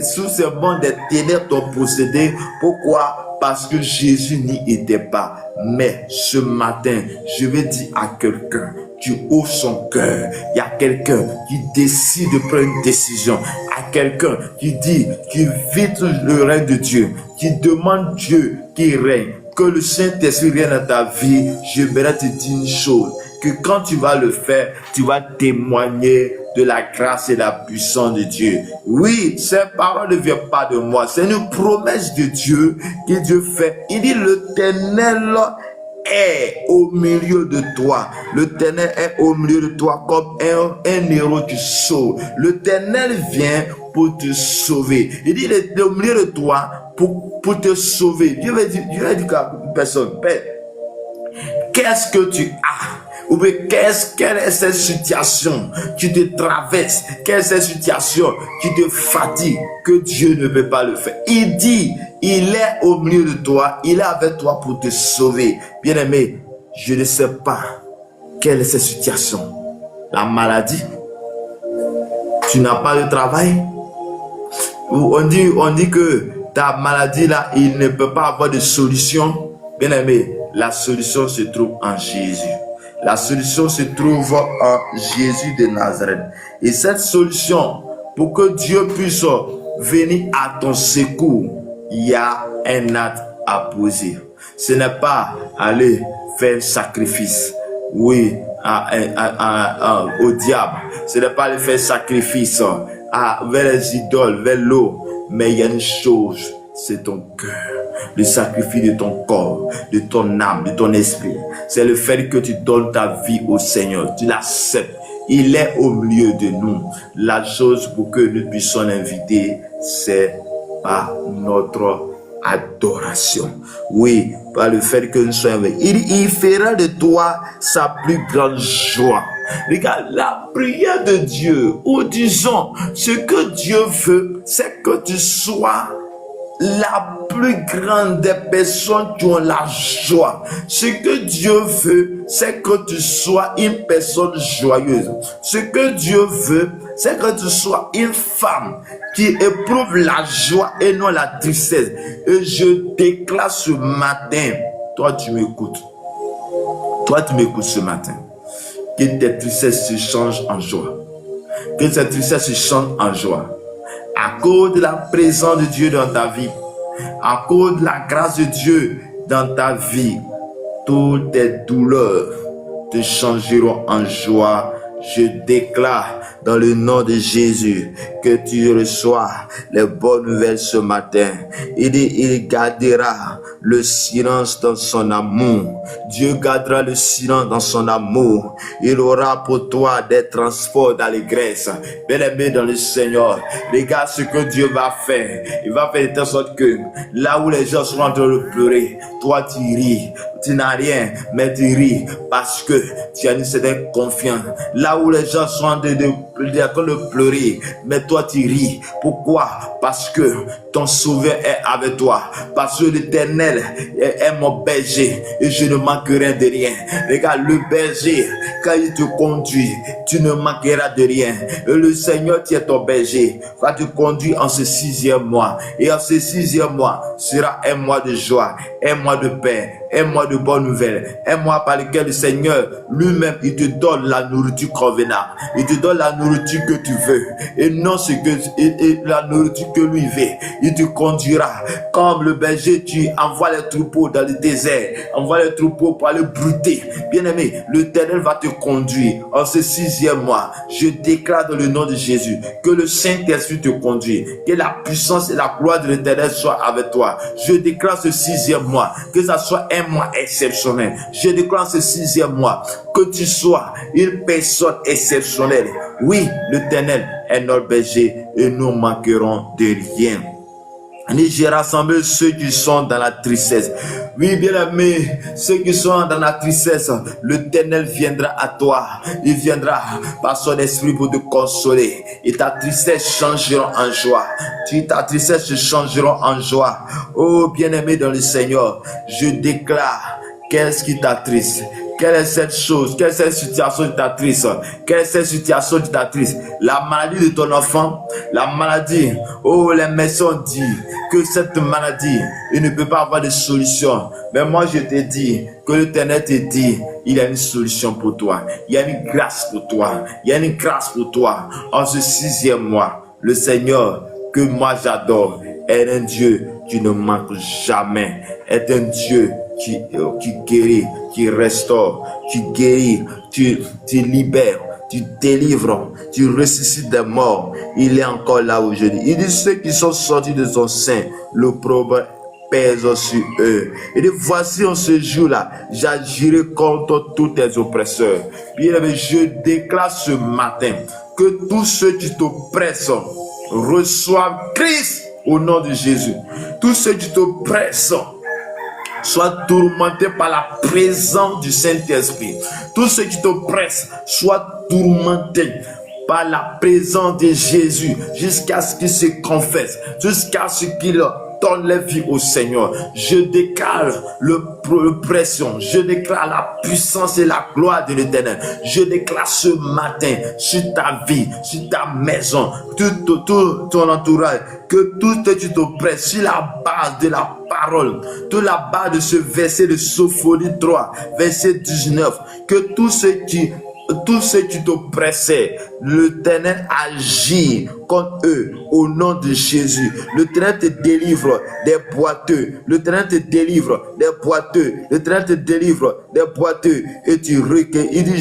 mondes des ténèbres t'ont possédé. Pourquoi? Parce que Jésus n'y était pas. Mais ce matin, je vais dire à quelqu'un qui ouvre son cœur. Il y a quelqu'un qui décide de prendre une décision. À quelqu'un qui dit, qui vit le règne de Dieu, qui demande Dieu qui règne, que le Saint-Esprit vienne dans ta vie. Je vais te dire une chose, que quand tu vas le faire, tu vas témoigner de la grâce et de la puissance de Dieu. Oui, ces paroles ne viennent pas de moi, c'est une promesse de Dieu que Dieu fait. Il dit: l'Éternel est au milieu de toi. L'Éternel est au milieu de toi comme un héros qui sauve. L'Éternel vient pour te sauver. Il dit: il est au milieu de toi pour te sauver. Dieu va dire à une personne: Père, qu'est-ce que tu as? Ou bien quelle est cette situation qui te traverse? Quelle est cette situation qui te fatigue que Dieu ne peut pas le faire? Il dit, il est au milieu de toi, il est avec toi pour te sauver. Bien aimé, je ne sais pas quelle est cette situation. La maladie, tu n'as pas de travail. On dit que ta maladie là, il ne peut pas avoir de solution. Bien aimé, la solution se trouve en Jésus. La solution se trouve en Jésus de Nazareth. Et cette solution, pour que Dieu puisse venir à ton secours, il y a un acte à poser. Ce n'est pas aller faire un sacrifice, oui, au diable. Ce n'est pas aller faire sacrifice vers les idoles, vers l'eau. Mais il y a une chose, c'est ton cœur. Le sacrifice de ton corps, de ton âme, de ton esprit. C'est le fait que tu donnes ta vie au Seigneur. Tu l'acceptes. Il est au milieu de nous. La chose pour que nous puissions l'inviter, c'est par notre adoration. Oui, par le fait que nous soyons avec. Il fera de toi sa plus grande joie. Regarde, la prière de Dieu, ou disons, ce que Dieu veut, c'est que tu sois la plus grande des personnes qui ont la joie. Ce que Dieu veut, c'est que tu sois une personne joyeuse. Ce que Dieu veut, c'est que tu sois une femme qui éprouve la joie et non la tristesse. Et je déclare ce matin, toi tu m'écoutes. Toi tu m'écoutes ce matin. Que tes tristesses se changent en joie. Que tes tristesses se changent en joie. À cause de la présence de Dieu dans ta vie, à cause de la grâce de Dieu dans ta vie, toutes tes douleurs te changeront en joie. Je déclare dans le nom de Jésus que tu reçois les bonnes nouvelles ce matin. Il gardera le silence dans son amour. Dieu gardera le silence dans son amour. Il aura pour toi des transports d'allégresse. Bien-aimé dans le Seigneur, regarde ce que Dieu va faire. Il va faire de telle sorte que là où les gens sont en train de pleurer, toi tu ris. Tu n'as rien, mais tu ris parce que tu as une certaine confiance. Là où les gens sont en train de de pleurer, mais toi tu ris. Pourquoi? Parce que ton sauveur est avec toi. Parce que l'Éternel est mon berger et je ne manquerai de rien. Regarde, le berger, quand il te conduit, tu ne manqueras de rien. Et le Seigneur qui est ton berger va te conduire en ce 6e mois. Et en ce 6e mois sera un mois de joie, un mois de paix, un mois de bonnes nouvelles, un mois par lequel le Seigneur lui-même, il te donne la nourriture convenable. Il te donne la nourriture que tu veux et non ce que la nourriture que lui veut. Il te conduira comme le berger, tu envoies les troupeaux dans le désert, envoie les troupeaux pour aller brouter. Bien-aimé, l'Éternel va te conduire en ce 6e mois. Je déclare dans le nom de Jésus que le Saint-Esprit te conduit, que la puissance et la gloire de l'Éternel soient avec toi. Je déclare ce 6e mois, que ça soit un mois exceptionnel. Je déclare ce 6e mois, que tu sois une personne exceptionnelle. Oui, l'Éternel est notre berger et nous manquerons de rien. Et j'ai rassemblé ceux qui sont dans la tristesse. Oui, bien-aimés, ceux qui sont dans la tristesse, l'Éternel viendra à toi. Il viendra par son esprit pour te consoler. Et ta tristesse changera en joie. Ta tristesse se changera en joie. Oh, bien-aimé dans le Seigneur, je déclare, qu'est-ce qui t'attriste? Quelle est cette chose? Quelle est cette situation qui t'attriste? Quelle est cette situation qui t'attriste? La maladie de ton enfant, la maladie. Oh, les médecins disent que cette maladie, il ne peut pas avoir de solution. Mais moi, je te dis que l'Éternel te dit, il y a une solution pour toi. Il y a une grâce pour toi. Il y a une grâce pour toi. En ce 6e mois, le Seigneur, que moi j'adore, est un Dieu qui ne manque jamais. Est un Dieu qui guérit, qui restaure, qui guérit, tu libères, tu délivres, tu ressuscites des morts. Il est encore là aujourd'hui. Il dit, ceux qui sont sortis de son sein, l'opprobre pèse sur eux. Il dit, voici en ce jour-là, j'agirai contre tous tes oppresseurs. Bien aimé, je déclare ce matin que tous ceux qui t'oppressent reçoivent Christ au nom de Jésus. Tous ceux qui t'oppressent soient tourmentés par la présence du Saint-Esprit. Tous ceux qui t'oppressent soient tourmentés par la présence de Jésus jusqu'à ce qu'ils se confessent, jusqu'à ce qu'ils donne les vies au Seigneur. Je déclare l'oppression, je déclare la puissance et la gloire de l'Éternel. Je déclare ce matin sur ta vie, sur ta maison, tout ton entourage, que tout ce qui t'oppresse sur la base de la parole, toute la base de ce verset de Sophonie 3, verset 19, que tous ceux qui t'oppressaient, l'Éternel agit contre eux au nom de Jésus. L'Éternel te délivre des boiteux. L'Éternel te délivre des boiteux. L'Éternel te délivre des boiteux. Et tu recueilles. Il dit,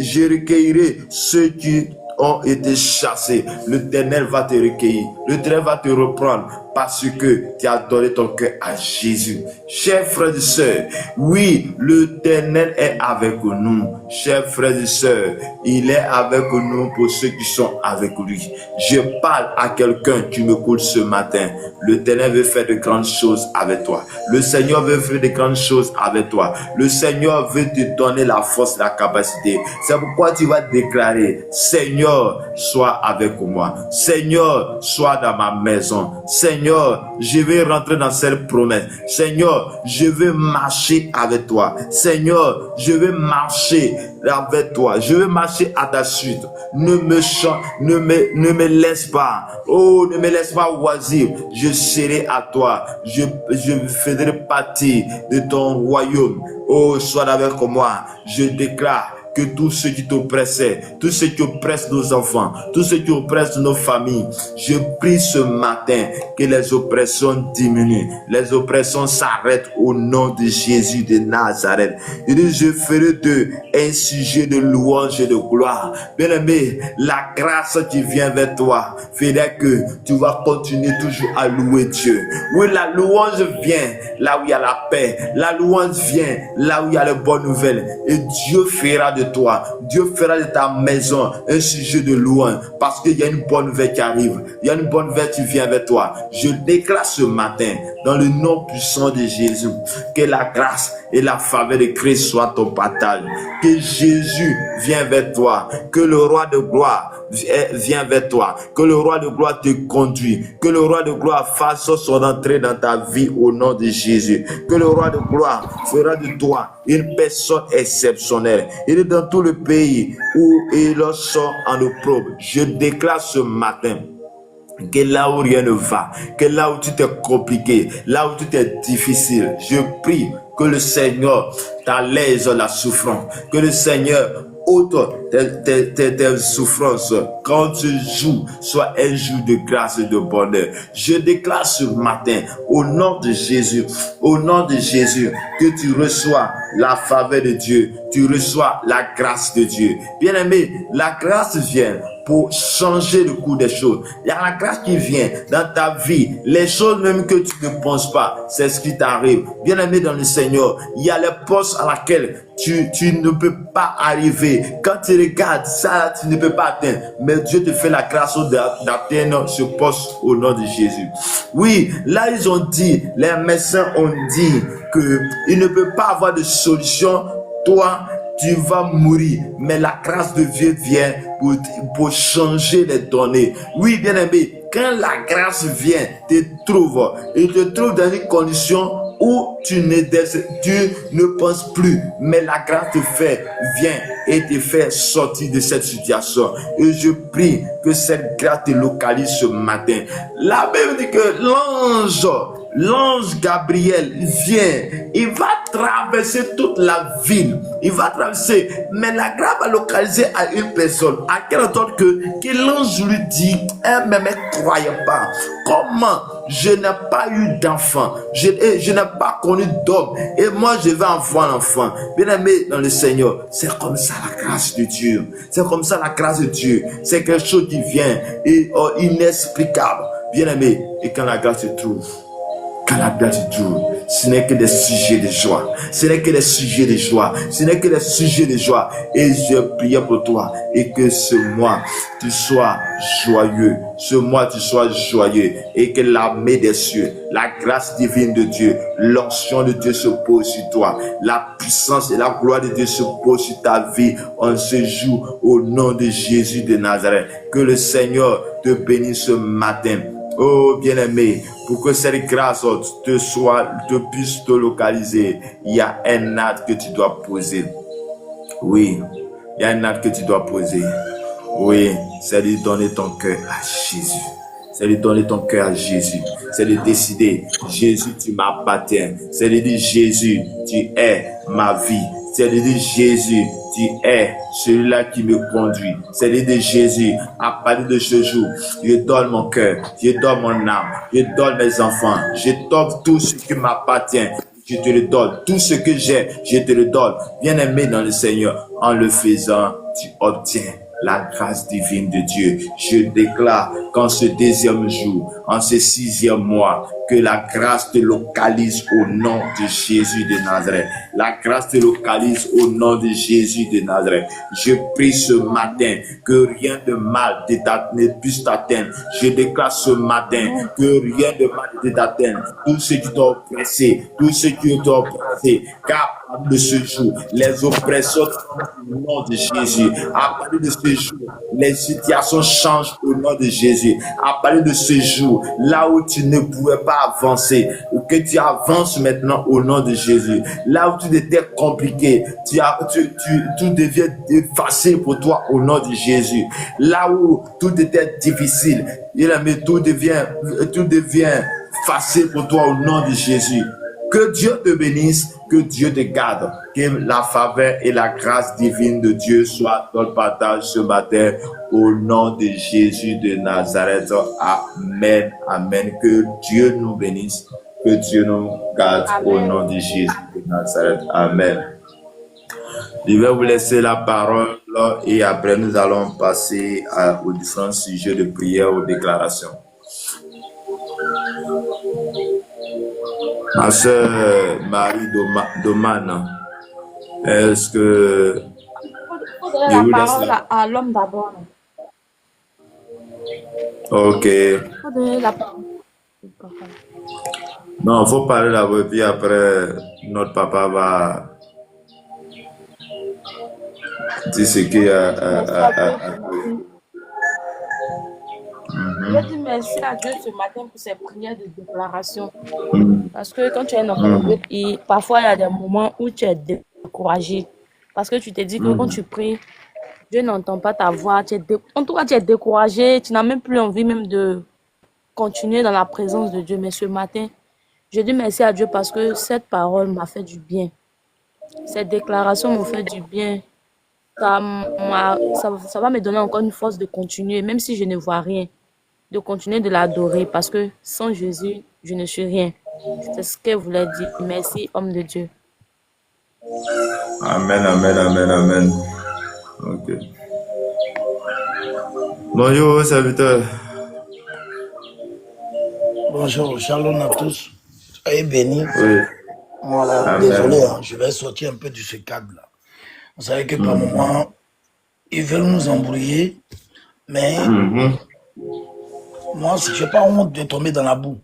je recueillerai ceux qui ont été chassés. L'Éternel va te recueillir. L'Éternel va te reprendre parce que tu as donné ton cœur à Jésus. Chers frères et sœurs, oui, l'Éternel est avec nous. Chers frères et sœurs, il est avec nous pour ceux qui sont avec lui. Je parle à quelqu'un qui me coule ce matin. L'Éternel veut faire de grandes choses avec toi. Le Seigneur veut faire de grandes choses avec toi. Le Seigneur veut te donner la force, la capacité. C'est pourquoi tu vas déclarer, Seigneur, sois avec moi. Seigneur, sois dans ma maison. Seigneur, je vais rentrer dans cette promesse. Seigneur, je vais marcher avec toi. Seigneur, je vais marcher avec toi. Je vais marcher à ta suite. Ne me laisse pas. Oh, ne me laisse pas oisir. Je serai à toi. Je ferai partie de ton royaume. Oh, sois avec moi. Je déclare que tous ceux qui t'oppressaient, tous ceux qui oppressent nos enfants, tous ceux qui oppressent nos familles, je prie ce matin que les oppressions diminuent, les oppressions s'arrêtent au nom de Jésus de Nazareth. Il dit, je ferai d'eux un sujet de louange et de gloire. Bien-aimé, la grâce qui vient vers toi fera que tu vas continuer toujours à louer Dieu. Oui, la louange vient là où il y a la paix, la louange vient là où il y a les bonnes nouvelles, et Dieu fera de de toi. Dieu fera de ta maison un sujet de louange parce qu'il y a une bonne nouvelle qui arrive. Il y a une bonne nouvelle qui vient vers toi. Je déclare ce matin, dans le nom puissant de Jésus, que la grâce et la faveur de Christ soient ton partage. Que Jésus vienne vers toi. Que le roi de gloire vienne vers toi. Que le roi de gloire te conduise. Que le roi de gloire fasse son entrée dans ta vie au nom de Jésus. Que le roi de gloire fera de toi une personne exceptionnelle. Il est dans tout le pays où il sort en opprobre. Je déclare ce matin que là où rien ne va, que là où tout est compliqué, là où tout est difficile, je prie que le Seigneur t'allège la souffrance, que le Seigneur ôte tes souffrances. Quand tu joues, soit un jour de grâce et de bonheur. Je déclare ce matin, au nom de Jésus, que tu reçois la faveur de Dieu, tu reçois la grâce de Dieu. Bien-aimé, la grâce vient pour changer le cours des choses. Il y a la grâce qui vient dans ta vie. Les choses même que tu ne penses pas, c'est ce qui t'arrive. Bien-aimé dans le Seigneur, il y a les postes à laquelle tu ne peux pas arriver. Quand tu regardes ça, tu ne peux pas atteindre. Mais Dieu te fait la grâce d'atteindre ce poste au nom de Jésus. Oui, là ils ont dit, les médecins ont dit qu'il ne peut pas avoir de solution. Toi, tu vas mourir, mais la grâce de Dieu vient pour changer les données. Oui, bien aimé, quand la grâce vient, il te trouve dans une condition où tu ne penses plus, mais la grâce vient et te fait sortir de cette situation. Et je prie que cette grâce te localise ce matin. La Bible dit que l'ange Gabriel vient, il va traverser toute la ville, il va traverser, mais la grâce va localiser à une personne, à quelle sorte que l'ange lui dit, mais ne croyez pas, comment je n'ai pas eu d'enfant, je n'ai pas connu d'homme, et moi je vais avoir un enfant. Bien aimé dans le Seigneur, c'est comme ça la grâce de Dieu, c'est comme ça la grâce de Dieu, c'est quelque chose qui vient, et inexplicable, bien aimé, et quand la grâce se trouve, quand la grâce se trouve, ce n'est que des sujets de joie. Ce n'est que des sujets de joie. Ce n'est que des sujets de joie. Et je prie pour toi. Et que ce mois, tu sois joyeux. Ce mois, tu sois joyeux. Et que la main des cieux, la grâce divine de Dieu, l'onction de Dieu se pose sur toi. La puissance et la gloire de Dieu se pose sur ta vie en ce jour au nom de Jésus de Nazareth. Que le Seigneur te bénisse ce matin. Oh bien-aimé, pour que cette grâce te puisse te localiser, il y a un acte que tu dois poser. Oui, il y a un acte que tu dois poser. Oui, c'est de donner ton cœur à Jésus. C'est de donner ton cœur à Jésus. C'est de décider, Jésus, tu m'appartiens. C'est de dire, Jésus, tu es ma vie. C'est de dire, Jésus, tu es celui-là qui me conduit. C'est de dire, Jésus, à partir de ce jour, je donne mon cœur, je donne mon âme, je donne mes enfants, je donne tout ce qui m'appartient. Je te le donne. Tout ce que j'ai, je te le donne. Bien-aimé dans le Seigneur, en le faisant, tu obtiens la grâce divine de Dieu. Je déclare qu'en ce deuxième jour, en ce 6e mois, que la grâce te localise au nom de Jésus de Nazareth. La grâce te localise au nom de Jésus de Nazareth. Je prie ce matin que rien de mal ne puisse t'atteindre. Je déclare ce matin que rien de mal ne t'atteindre. Tout ce qui t'a oppressé, tout ce qui t'a oppressé, car de ce jour, les oppressions au nom de Jésus. À partir de ce jour, les situations changent au nom de Jésus. À partir de ce jour, là où tu ne pouvais pas avancer, ou que tu avances maintenant au nom de Jésus. Là où tout était compliqué, tout devient facile pour toi au nom de Jésus. Là où tout était difficile, tout devient facile pour toi au nom de Jésus. Que Dieu te bénisse, que Dieu te garde, que la faveur et la grâce divine de Dieu soient dans le partage ce matin au nom de Jésus de Nazareth. Amen, amen. Que Dieu nous bénisse, que Dieu nous garde au nom de Jésus de Nazareth. Amen. Je vais vous laisser la parole et après nous allons passer aux différents sujets de prière, aux déclarations. Ma soeur Marie Domane, est-ce que donner Je la vous laisse parole là. à l'homme d'abord. Ok. Il faut donner la parole. Non, il faut parler d'abord, puis après, notre papa va dire ce qu'il a. Merci à Dieu ce matin. Je dis merci à Dieu ce matin pour ces prières de déclaration. Parce que quand tu es un enfant de Dieu, parfois il y a des moments où tu es découragé. Parce que tu te dis que quand tu pries, Dieu n'entend pas ta voix. En tout cas, tu es découragé. Tu n'as même plus envie même de continuer dans la présence de Dieu. Mais ce matin, je dis merci à Dieu parce que cette parole m'a fait du bien. Cette déclaration m'a fait du bien. Ça va me donner encore une force de continuer, même si je ne vois rien, de continuer de l'adorer parce que sans Jésus, je ne suis rien. C'est ce que je voulais dire. Merci, homme de Dieu. Amen, amen, amen, amen. Ok. Bonjour, serviteur. Bonjour, shalom à tous. Soyez bénis. Oui. Voilà, Amen. désolé, je vais sortir un peu de ce cadre-là. Vous savez que par moments, ils veulent nous embrouiller, mais moi, je n'ai pas honte de tomber dans la boue.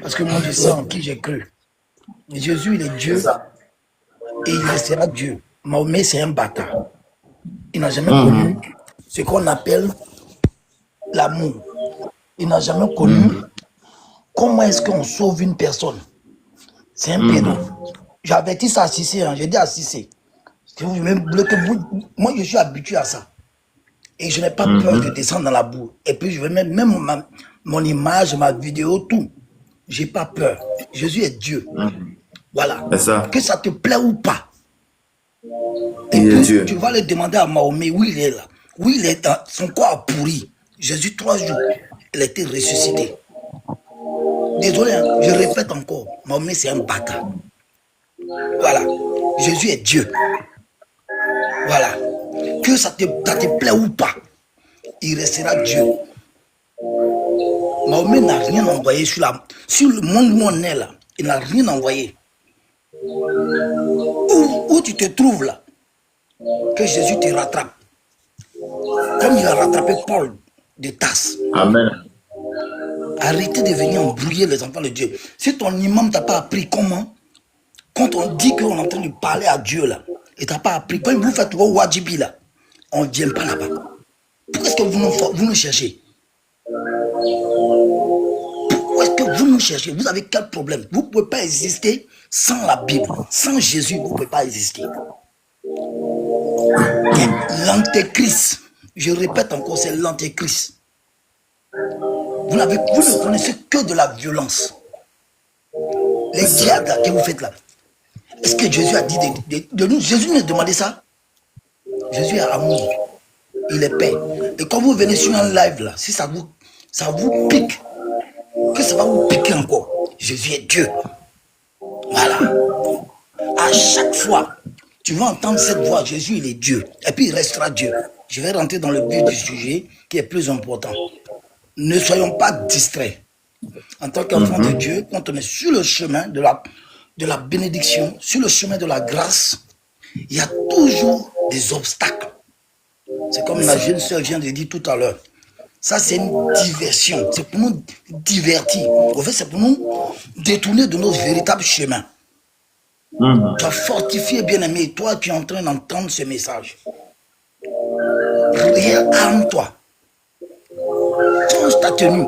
Parce que moi, je sais en qui j'ai cru. Jésus, il est Dieu et il restera Dieu. Mahomet, c'est un bâtard. Il n'a jamais connu ce qu'on appelle l'amour. Il n'a jamais connu comment est-ce qu'on sauve une personne. C'est un pédo. J'ai averti ça à Cissé, j'ai dit à Cissé. Moi, je suis habitué à ça. Et je n'ai pas peur de descendre dans la boue. Et puis, je vais mettre même mon image, ma vidéo, tout. J'ai pas peur. Jésus est Dieu. Voilà. Ça. Que ça te plaît ou pas. Et puis, tu vas le demander à Mahomet où il est là. Où il est, son corps a pourri. Jésus, 3 jours, il a été ressuscité. Désolé, hein, je répète encore. Mahomet, c'est un bâtard. Voilà. Jésus est Dieu. Voilà. Que ça te plaît ou pas, il restera Dieu. Mahomet n'a rien envoyé sur le monde où on est là. Il n'a rien envoyé. Où tu te trouves là, que Jésus te rattrape. Comme il a rattrapé Paul de Tasse. Amen. Arrêtez de venir embrouiller les enfants de Dieu. Si ton imam t'a pas appris comment, quand on dit qu'on est en train de parler à Dieu là, et t'as pas appris, quand vous faites vos wajibi là, on ne vient pas là-bas. Pourquoi est-ce que vous nous cherchez? Pourquoi est-ce que vous nous cherchez? Vous avez quel problème? Vous ne pouvez pas exister sans la Bible. Sans Jésus, vous ne pouvez pas exister. L'antéchrist, je répète encore, c'est l'antéchrist. Vous ne connaissez que de la violence. Les diades que vous faites là. Est-ce que Jésus a dit de nous? Jésus nous a demandé ça. Jésus est amour. Il est paix. Et quand vous venez sur un live là, si ça vous pique, que ça va vous piquer encore. Jésus est Dieu. Voilà. À chaque fois, tu vas entendre cette voix, Jésus il est Dieu. Et puis il restera Dieu. Je vais rentrer dans le vif du sujet qui est plus important. Ne soyons pas distraits. En tant qu'enfant de Dieu, quand on est sur le chemin de la bénédiction, sur le chemin de la grâce, il y a toujours des obstacles. C'est comme la jeune sœur vient de dire tout à l'heure. Ça, c'est une diversion. C'est pour nous divertir. En fait, c'est pour nous détourner de nos véritables chemins. Tu as fortifié, bien-aimé. Toi, tu es en train d'entendre ce message. Arme-toi. Change ta tenue.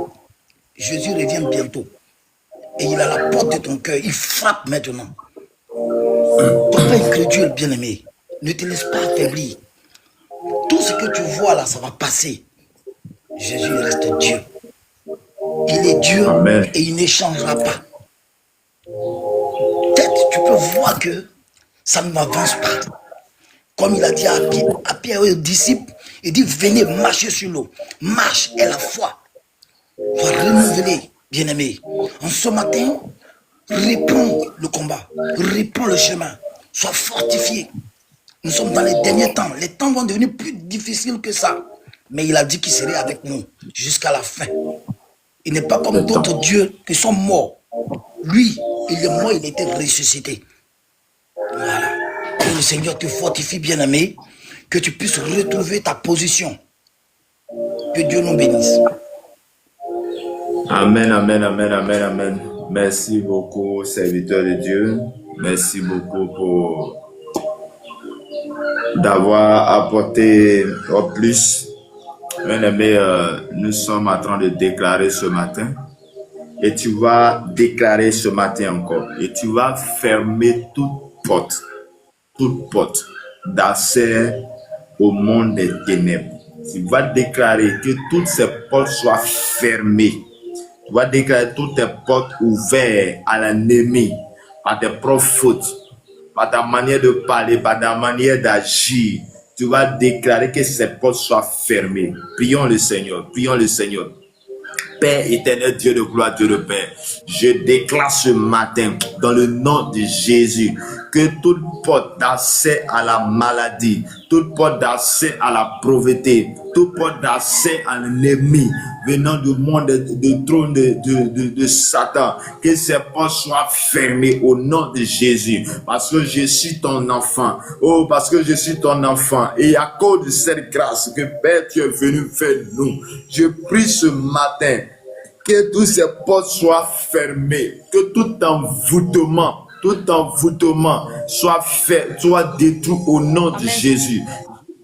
Jésus revient bientôt. Et il est à la porte de ton cœur. Il frappe maintenant. Toi, pas incrédule, bien-aimé. Ne te laisse pas affaiblir. Tout ce que tu vois là, ça va passer. Jésus reste Dieu. Il est Dieu. Amen. Et il ne changera pas. Peut-être tu peux voir que ça ne m'avance pas. Comme il a dit à Pierre et aux disciples, il dit venez marcher sur l'eau. Marche est la foi. Va renouveler, bien-aimé. En ce matin, reprends le combat. Reprends le chemin. Sois fortifié. Nous sommes dans les derniers temps. Les temps vont devenir plus difficiles que ça. Mais il a dit qu'il serait avec nous jusqu'à la fin. Il n'est pas comme d'autres dieux qui sont morts. Lui, il est mort, il était ressuscité. Voilà. Que le Seigneur te fortifie, bien-aimé. Que que tu puisses retrouver ta position. Que Dieu nous bénisse. Amen, amen, amen, amen, amen. Merci beaucoup, serviteur de Dieu. Merci beaucoup pour d'avoir apporté au plus. Bien-aimé, nous sommes en train de déclarer ce matin. Et tu vas déclarer ce matin encore. Et tu vas fermer toute porte d'accès au monde des ténèbres. Tu vas déclarer que toutes ces portes soient fermées. Tu vas déclarer toutes tes portes ouvertes à l'ennemi, par tes propres fautes, par ta manière de parler, par ta manière d'agir. Tu vas déclarer que ces portes soient fermées. Prions le Seigneur, prions le Seigneur. Père éternel, Dieu de gloire, Dieu de Père, je déclare ce matin, dans le nom de Jésus, que toute porte d'accès à la maladie, toute porte d'accès à la pauvreté, toute porte d'accès à l'ennemi venant du monde du trône de Satan, que ces portes soient fermées au nom de Jésus, parce que je suis ton enfant. Oh, parce que je suis ton enfant. Et à cause de cette grâce que Père, tu es venu faire nous, je prie ce matin que toutes ces portes soient fermées, que tout envoûtement soit fait, soit détruit au nom de Jésus.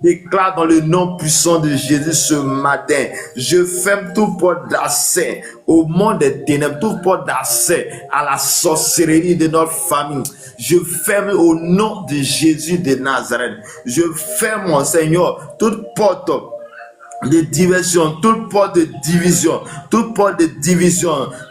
Déclare dans le nom puissant de Jésus ce matin, je ferme toute porte d'accès au monde des ténèbres, toute porte d'accès à la sorcellerie de notre famille. Je ferme au nom de Jésus de Nazareth. Je ferme, mon Seigneur, toute porte de diversion, toute porte de division,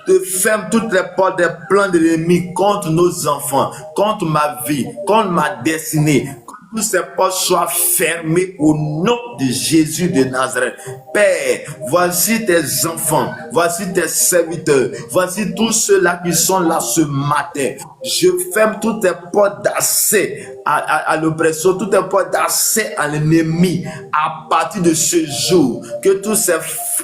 de ferme toutes les portes des plans de l'ennemi contre nos enfants, contre ma vie, contre ma destinée. Toutes ces portes soient fermées au nom de Jésus de Nazareth. Père, voici tes enfants, voici tes serviteurs, voici tous ceux-là qui sont là ce matin. Je ferme toutes les portes d'accès à l'oppression, toutes les portes d'accès à l'ennemi. À partir de ce jour, que toutes ces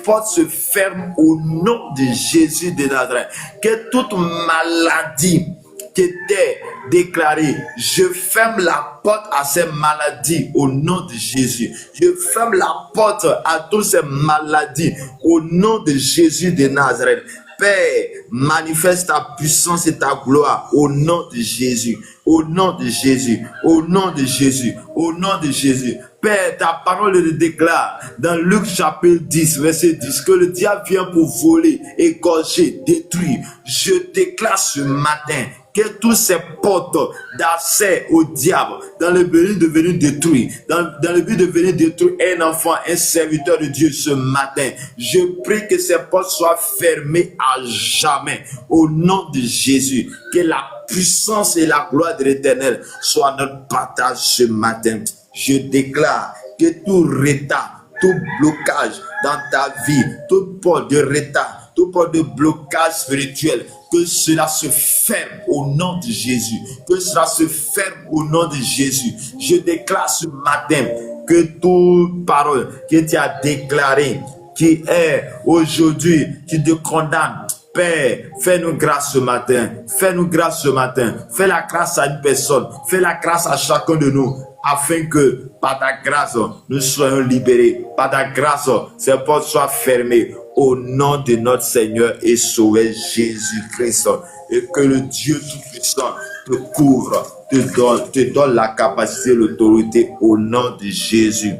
portes se ferment au nom de Jésus de Nazareth. Que toute maladie qui était déclarée, je ferme la porte à ces maladies au nom de Jésus. Je ferme la porte à toutes ces maladies au nom de Jésus de Nazareth. Père, manifeste ta puissance et ta gloire au nom de Jésus, au nom de Jésus, au nom de Jésus, au nom de Jésus. Père, ta parole le déclare dans Luc chapitre 10, verset 10, que le diable vient pour voler, égorger, détruire. Je déclare ce matin que toutes ces portes d'accès au diable, dans le but de venir détruire, dans le but de venir détruire un enfant, un serviteur de Dieu ce matin, je prie que ces portes soient fermées à jamais au nom de Jésus. Que la puissance et la gloire de l'Éternel soient notre partage ce matin. Je déclare que tout retard, tout blocage dans ta vie, toute porte de retard, toute porte de blocage spirituel, que cela se ferme au nom de Jésus. Que cela se ferme au nom de Jésus. Je déclare ce matin que toute parole que tu as déclarée, qui est aujourd'hui, qui te condamne, Père, fais-nous grâce ce matin. Fais-nous grâce ce matin. Fais la grâce à une personne. Fais la grâce à chacun de nous, afin que par ta grâce, nous soyons libérés. Par ta grâce, ces portes soient fermées au nom de notre Seigneur et Sauveur Jésus-Christ. Et que le Dieu Tout-Puissant te couvre, te donne la capacité, l'autorité au nom de Jésus.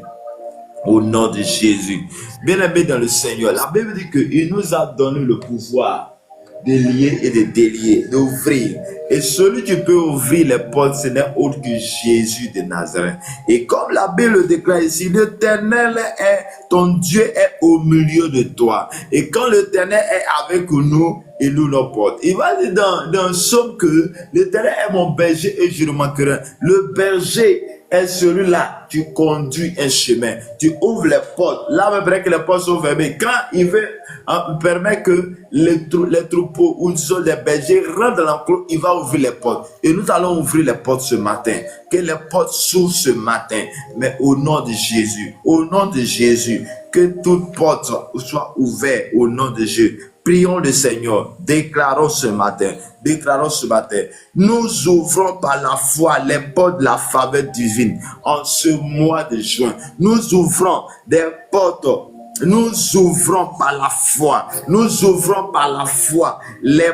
Au nom de Jésus. Bien-aimé dans le Seigneur, la Bible dit qu'il nous a donné le pouvoir de lier et de délier, d'ouvrir. Et celui qui peut ouvrir les portes, ce n'est autre que Jésus de Nazareth. Et comme la Bible déclare ici, l'Éternel est, ton Dieu est au milieu de toi. Et quand l'Éternel est avec nous, il ouvre nos portes. Il va dire dans Somme que l'Éternel est mon berger et je ne manquerai. Le berger est celui-là, tu conduis un chemin, tu ouvres les portes. Là, même vrai que les portes sont fermées. Quand il veut permettre que les troupeaux ou disons les bergers rentrent dans l'enclos, il va ouvrir les portes. Et nous allons ouvrir les portes ce matin. Que les portes s'ouvrent ce matin. Mais au nom de Jésus, au nom de Jésus, que toute porte soit ouverte au nom de Jésus. Prions le Seigneur. Déclarons ce matin. Nous ouvrons par la foi les portes de la faveur divine en ce mois de juin. Nous ouvrons des portes. Nous ouvrons par la foi. Nous ouvrons par la foi les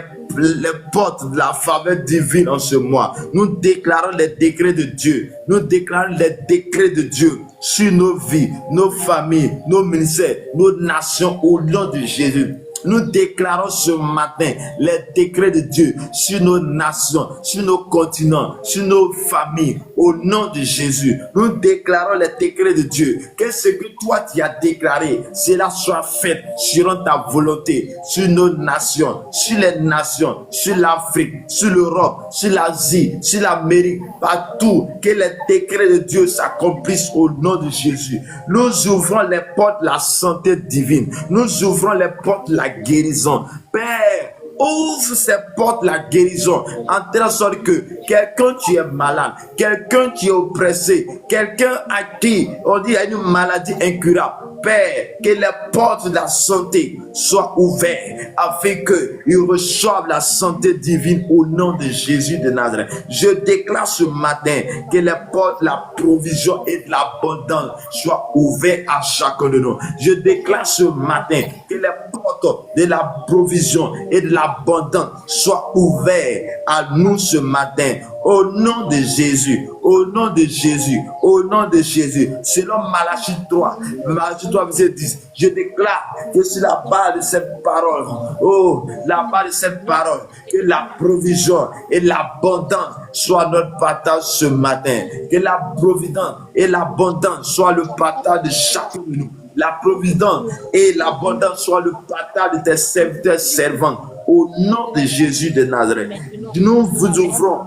portes de la faveur divine en ce mois. Nous déclarons les décrets de Dieu. Nous déclarons les décrets de Dieu sur nos vies, nos familles, nos ministères, nos nations au nom de Jésus. Nous déclarons ce matin les décrets de Dieu sur nos nations, sur nos continents, sur nos familles, au nom de Jésus. Nous déclarons les décrets de Dieu. Qu'est-ce que toi tu as déclaré, cela soit fait selon ta volonté, sur nos nations, sur les nations, sur l'Afrique, sur l'Europe, sur l'Asie, sur l'Amérique, partout, que les décrets de Dieu s'accomplissent au nom de Jésus. Nous ouvrons les portes de la santé divine. Nous ouvrons les portes de la guérison. Père, ouvre ces portes de la guérison en telle sorte que quelqu'un qui est malade, quelqu'un qui est oppressé, quelqu'un à qui on dit il y a une maladie incurable, Père, que les portes de la santé soient ouvertes afin qu'ils reçoivent la santé divine au nom de Jésus de Nazareth. Je déclare ce matin que les portes de la provision et de l'abondance soient ouvertes à chacun de nous. Je déclare ce matin que les portes de la provision et de l'abondance soient ouvertes à nous ce matin. Au nom de Jésus, au nom de Jésus, au nom de Jésus. Selon Malachie 3, verset 10, je déclare que sur la base de cette parole, la base de cette parole, que la provision et l'abondance soient notre partage ce matin. Que la providence et l'abondance soient le partage de chacun de nous. La providence et l'abondance soient le partage de tes serviteurs servants. Au nom de Jésus de Nazareth, nous vous ouvrons.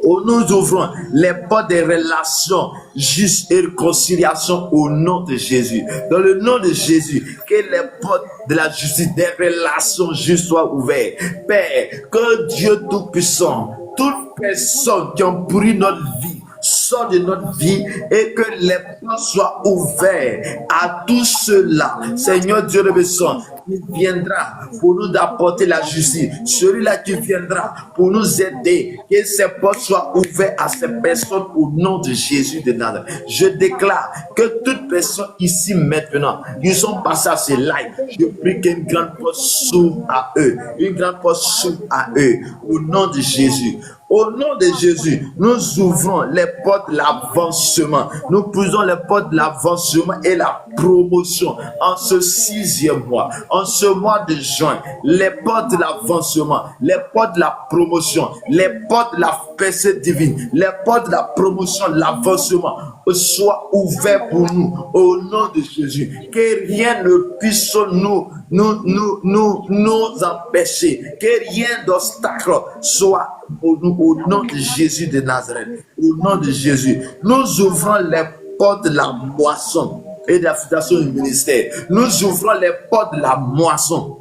Nous ouvrons les portes des relations justes et réconciliation au nom de Jésus. Dans le nom de Jésus, que les portes de la justice, des relations justes soient ouvertes. Père, que Dieu Tout-Puissant, toute personne qui a pourri notre vie, sort de notre vie et que les portes soient ouvertes à tous ceux-là. Seigneur Dieu de Besson, qui viendra pour nous apporter la justice. Celui-là qui viendra pour nous aider, que ces portes soient ouvertes à ces personnes au nom de Jésus de Nazareth. Je déclare que toute personne ici maintenant, ils sont passés à ces lives. Je prie qu'une grande porte s'ouvre à eux. Une grande porte s'ouvre à eux. Au nom de Jésus. Au nom de Jésus, nous ouvrons les portes de l'avancement. Nous poussons les portes de l'avancement et la promotion en ce 6e mois, en ce mois de juin. Les portes de l'avancement, les portes de la promotion, les portes de la percée divine, les portes de la promotion, de l'avancement soient ouvertes pour nous au nom de Jésus. Que rien ne puisse nous empêcher, que rien d'obstacle soit au nom de Jésus de Nazareth. Au nom de Jésus, nous ouvrons les portes de la moisson et de l'affectation du ministère. Nous ouvrons les portes de la moisson.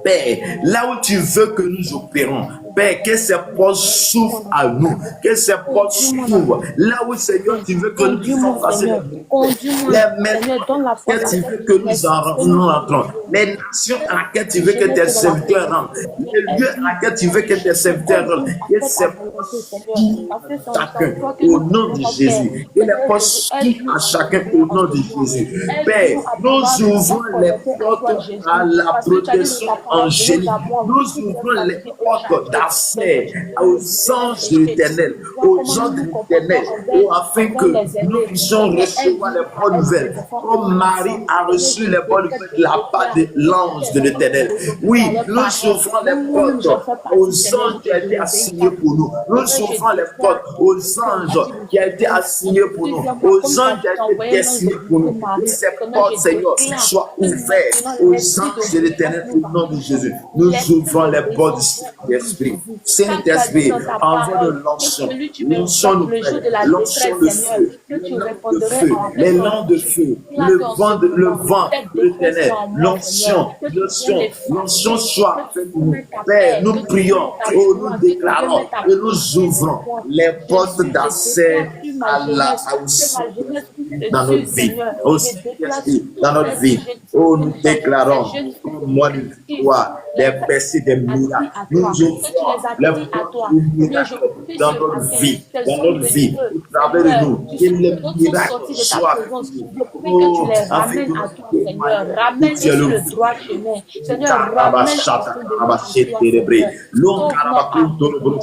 Père, là où tu veux que nous opérons, Père, que ces portes s'ouvrent à nous, que ces portes s'ouvrent. Là où, Seigneur, tu veux que nous puissions passer les maisons que tu veux que nous rentrons, les nations à laquelle tu veux que tes serviteurs rentrent, les lieux à laquelle tu veux que tes serviteurs rentrent, que ces portes s'ouvrent à chacun au nom de Jésus. Que les portes s'ouvrent à chacun au nom de Jésus. Père, nous ouvrons les portes à la protection angélique. Nous ouvrons les portes d'accès aux anges de l'Éternel, aux anges de l'Éternel, afin que nous puissions recevoir les bonnes nouvelles. Comme Marie a reçu les bonnes nouvelles de la part de l'ange de l'Éternel. Oui, nous ouvrons les portes aux anges qui ont été assignés pour nous. Nous ouvrons les portes aux anges qui ont été assignés pour nous, aux anges qui ont été destinés pour nous. Que ces portes, Seigneur, soient ouvertes aux anges de l'Éternel au nom de Jésus. Nous ouvrons les portes de l'Esprit. Saint-Esprit, Car tu as dit Saint-Esprit, dans ta envoie de parole que l'onction, celui tu me l'onction nous le jour de fait, la l'onction détresse, de Seigneur, feu, que tu l'élan de répondrais feu, en l'élan de répondant. feu, Le vent le vent cette de détresse l'éternel, en moi, Seigneur, que tu viennes les l'onction fatiguer, que soit tu avec viennes nous. mettre ta Père, paix, nous que tu viennes prions, mettre ta oh, nous joie, que tu viennes déclarons mettre ta et paix nous dans ouvrons moi. les portes Jésus, je déclare d'accès sur ma jeunesse, au que ma jeunesse dans puisse te notre suivre, vie, Seigneur. au Je déclare sur Saint-Esprit, dans toutes notre ces vie. Oh, nous jeunes filles, ces déclarons jeunes un filles mois de qui victoire, des percées, des attirent miracles. à Nous toi, que tu ouvrons les les attires à portes toi. du Seigneur, je miracle prie dans ce notre matin, vie, ces hommes de Dieu, au travers de Seigneur, nous. tu Que sais les que d'autres sont miracles sortis de ta soient présence. finis. Je prie que tu Oh, les afin ramènes que à nous toi, Seigneur. témoignons que tu Ramène-les es sur le le vrai. droit chemin. Seigneur, ramène absolument à toi, Seigneur. Sauve notre âme, Seigneur.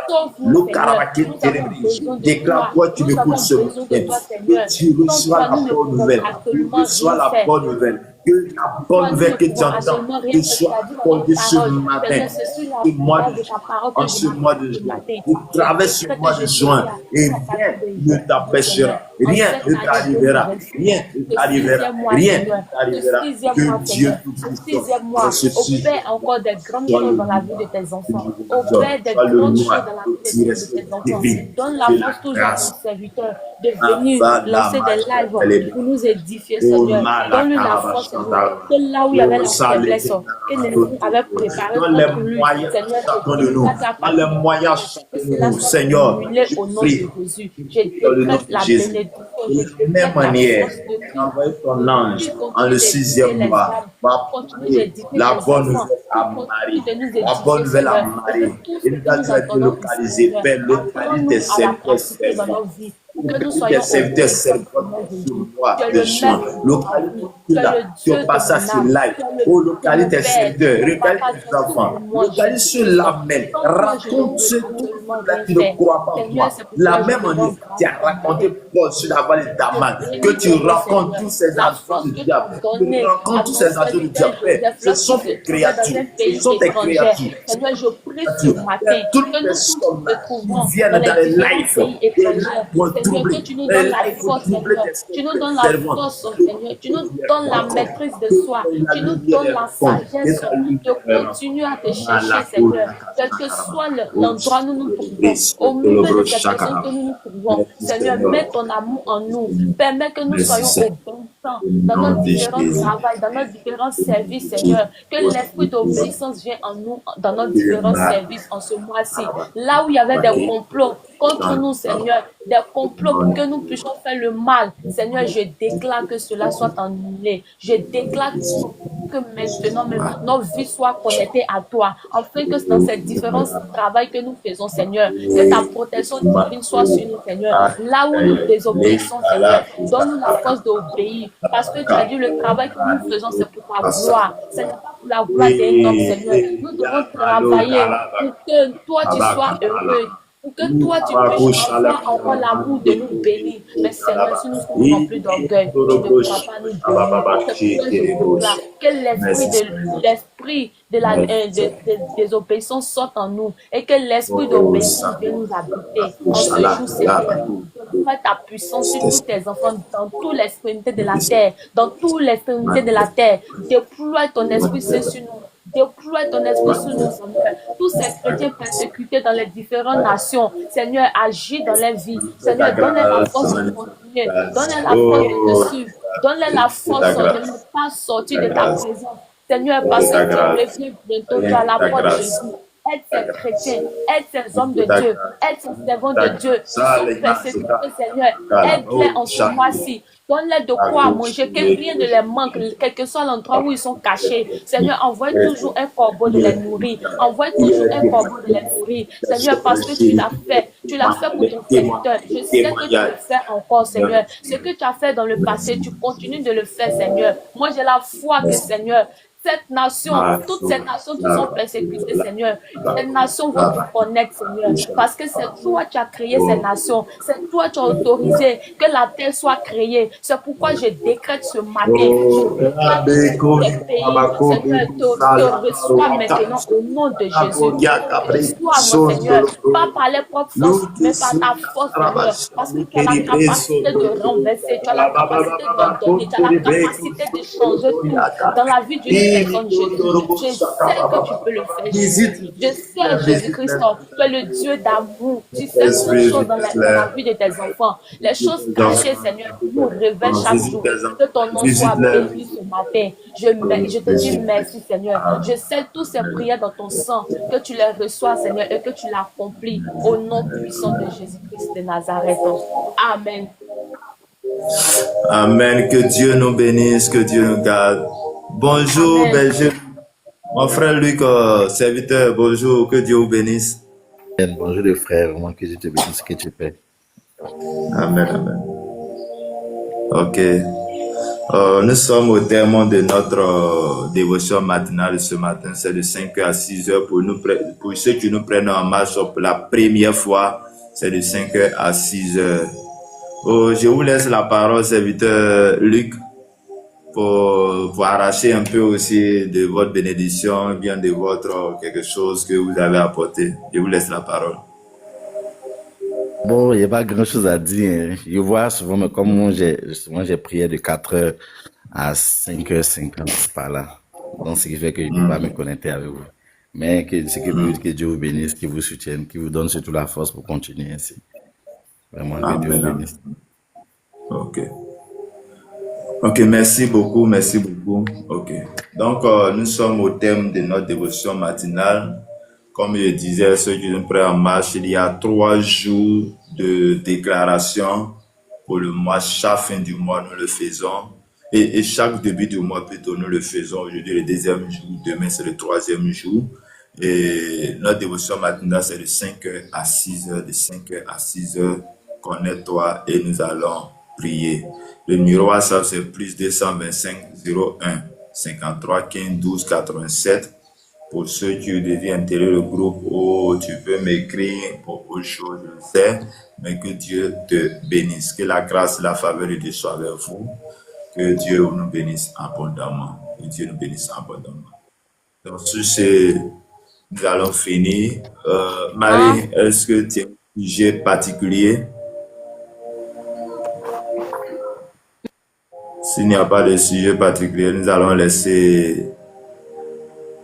Sauve-nous, Seigneur. Nous avons besoin de toi. Déclare-toi, tu Nous m'écoutes avons ce besoin de matin. toi, Et Seigneur. tu Sans reçois toi, la nous ne bonne pouvons nouvelle. Tu absolument reçois rien la faire. bonne nouvelle. Que la bonne Toi, nous ne nouvelle que tu pouvons entends absolument rien te faire. Tu soit as dit dans ta accordée ce parole. matin, Seigneur, c'est sur ce la mois base de de ta parole en que je ce m'appuie mois de ce juin. matin. Je Je traverse ce décrète mois et de je juin déclare et qu'à rien partir de ne aujourd'hui, Seigneur, t'empêchera. en Rien cette ne année t'arrivera. 2026, Rien ne ce t'arrivera. sixième mois, Rien ne Seigneur, ce t'arrivera. sixième mois, Que Dieu Seigneur, ce Tout-Puissant, sixième dans mois, ce opère sixième encore des grandes soit choses le dans la vie de mois tes que enfants. je vous Opère donne, des soit le grandes choses mois dans la où vie tu de tes enfants. divine Donne la de force la toujours à ton grâce. serviteur de venir Afala lancer des macha lives telebe. pour nous édifier, Oh Seigneur. mala Donne-lui la force, Seigneur. karabashanta. Que là où il y avait Oh la faiblesse, salete que l'ennemi avait préparé dans les contre lui, moyens Seigneur, chacun je de nous, déclare qu'à dans partir les de moyens maintenant, que chacun de cela nous, soit Seigneur, annulé je au nom prie de Jésus. Je dans le nom décrète de la Jésus. bénédiction, De je la même décrète la manière, force de tu as envoyé Christ. ton ange Qui en le continue d'édifier sixième les mois âmes, pour qui continue apporter d'édifier la les bonne enfants, nouvelle qui à continue Marie. de nous La bonne édifier, nouvelle à Seigneur. Et que Marie. tout Et ce nous que nous tu as été entendons ici, localisé, Seigneur, Père, localise tes apprends-nous à la serviteurs, pratiquer dans servants. nos vies, pour que nous soyons Serviteurs, obéissants, servantes Seigneur ce Jésus. mois Tu es de le juin. maître de ma Localise vie. tout Tu es là, le qui Dieu ont de passé à mon ce âme. live. Tu es Oh, c'est mon localise tes Père, tu serviteurs, es mon localise Papa, tu tes es tout enfants, pour moi, localise Jésus-Christ. ceux-là même. Sans toi, je ne Raconte peux ce tout absolument là rien qui ne faire. croient pas en Seigneur, toi. c'est La pourquoi je même te rends manière, tu grâce as ce raconté matin. Paul sur la vallée Je d'Aman, que bénis tu ton nom, racontes Seigneur. tous ces La agents force du que tu diable, as tu donnée à racontes tous mon ces agents du serviteur diable. Père, Joseph ce lorsqu'il sont se tes trouvait dans créatures, un ce pays sont tes étranger. créatures. Seigneur, je prie ce Créatures. matin Père, toutes les que nous tous qui personnes se là trouvons qui dans viennent les dans les différents lives, pays les étrangers, lives vont Seigneur, que troubler, tu nous les donnes la lives vont force, troubler Seigneur. tes Tu nous donnes la servants. force, Seigneur. Tu nous donnes la maîtrise de soi. Que la Tu nous lumière donnes les la rencontre et sagesse ta lumière de les rencontre. continuer à te chercher, Malako Seigneur. Quel que Rakasakaraba. soit Oh, l'endroit où nous nous trouvons, Jésus, au milieu de Kolobro ces personnes que Shakaraba. nous nous trouvons, Merci Seigneur, Seigneur. mets ton amour en Merci nous. Seigneur. Permets que nous Merci soyons Seigneur. obéissants Au dans nom nos de différents Jésus. travaux, dans nos différents Au nom services, de Jésus. Seigneur. Que Au nom l'esprit de Jésus. d'obéissance vienne en nous dans nos Que le différents mal, services en ce mois-ci. Karaba, Là où il y avait des Baké, complots contre dans nous, le Seigneur, des complots nom pour de que nous puissions faire le mal, Seigneur, je déclare que cela soit annulé. Je déclare que maintenant même nos vies soient connectées à toi, afin que dans ces différents travaux que nous faisons, Seigneur, que ta protection divine soit sur nous, Seigneur. Là où nous désobéissons, Seigneur, donne-nous la force d'obéir, parce que tu as dit le travail que nous faisons, c'est pour ta gloire. Ce n'est pas pour la gloire d'un homme, Seigneur. Nous devons travailler pour que toi, tu sois heureux. Pour que toi, tu puisses avoir encore l'amour de nous bénir. Mais Seigneur, si nous sommes remplis d'orgueil, tu ne pourras pas nous bénir. C'est pourquoi je déclare que l'esprit des obéissances sorte en nous et que l'esprit d'obéissance vienne nous habiter en ce jour, Seigneur. Fais ta puissance sur tous tes enfants dans toutes les extrémités de la terre, dans toutes les extrémités de la terre. Déploie ton esprit Saint sur nous. Déploie ton esprit sur nous, Seigneur. Tous ces chrétiens persécutés dans les différentes nations, Seigneur, agis dans leur vie. Seigneur, donne-leur la force de continuer. Donne-leur la force de te suivre. Donne-leur la force de ne pas sortir de ta présence. Seigneur, parce que tu reviens bientôt, tu as la porte de Jésus. Aide ces chrétiens, aide ces hommes de Dieu, aide ces servants de Dieu qui sont persécutés, Seigneur. Aide-les en ce mois-ci. Donne-leur de quoi manger, que rien ne les manque, quel que soit l'endroit où ils sont cachés. Seigneur, envoie toujours un corbeau de les nourrir. Envoie toujours un corbeau de les nourrir. Seigneur, parce que tu l'as fait. Tu l'as fait pour ton serviteur. Je sais que tu le fais encore, Seigneur. Ce que tu as fait dans le passé, tu continues de le faire, Seigneur. Moi, j'ai la foi que, Seigneur, cette nation, toutes ces nations qui sont persécutées, Seigneur, ces nations vont te connaître, Seigneur, parce que c'est toi qui as créé ces nations, c'est toi qui as autorisé que la terre soit créée. C'est pourquoi je décrète ce matin, je décrète que ces pays, Seigneur, te reçois maintenant au nom de Jésus. Reçois-moi, Seigneur, pas par les propres forces, mais par ta force, Seigneur, parce que tu as la capacité de renverser, tu as la capacité de donner, tu as la capacité de changer tout dans la vie d'une personne Jésus. Je sais que tu peux le faire, Jésus. Je sais, Jésus-Christ, tu es le Dieu d'amour. Tu fais toutes choses dans la vie de tes enfants. Les choses cachées, Seigneur, tu nous révèles chaque jour. Que ton nom soit béni ce matin. Je te dis merci, Seigneur. Je sais toutes ces prières dans ton sang, que tu les reçois, Seigneur, et que tu l'accomplis au nom puissant de Jésus-Christ de Nazareth. Amen. Amen. Que Dieu nous bénisse, que Dieu nous garde. Bonjour, Amen. Belgique. Mon frère Luc, serviteur, bonjour, que Dieu vous bénisse. Bonjour les frères, vraiment que Dieu te bénisse, que tu fais. Amen, amen. Ok. Nous sommes au terme de notre dévotion matinale ce matin. C'est de 5h à 6h pour ceux qui nous prennent en marche pour la première fois. C'est de 5h à 6h. Je vous laisse la parole, serviteur Luc, pour arracher un peu aussi de votre bénédiction, bien de votre quelque chose que vous avez apporté. Je vous laisse la parole. Bon, il n'y a pas grand chose à dire. Hein. Je vois souvent, mais comme moi, j'ai prié de 4h à 5h50 par là. Donc, ce qui fait que je ne peux pas me connecter avec vous. Mais que Dieu vous bénisse, qu'il vous soutienne, qu'il vous donne surtout la force pour continuer ainsi. Vraiment, que Dieu vous bénisse. Ok. Ok, merci beaucoup, merci beaucoup. Ok. Donc, nous sommes au thème de notre dévotion matinale. Comme je disais, ceux qui nous prennent en marche, il y a 3 jours de déclaration pour le mois. Chaque fin du mois, nous le faisons. Et chaque début du mois, plutôt, nous le faisons. Aujourd'hui, le 2e jour. Demain, c'est le 3e jour. Et notre dévotion matinale, c'est de 5h à 6h. De 5h à 6h, connecte-toi et nous allons prier. Le numéro WhatsApp, c'est plus 225 01 53 15 12 87. Pour ceux qui deviennent intégrer le groupe, tu peux m'écrire pour autre chose, je le sais, mais que Dieu te bénisse. Que la grâce et la faveur de Dieu soient avec vous. Que Dieu nous bénisse abondamment. Que Dieu nous bénisse abondamment. Donc, sur ce, nous allons finir. Marie, est-ce que tu as un sujet particulier? S'il n'y a pas de sujet particulier, nous allons laisser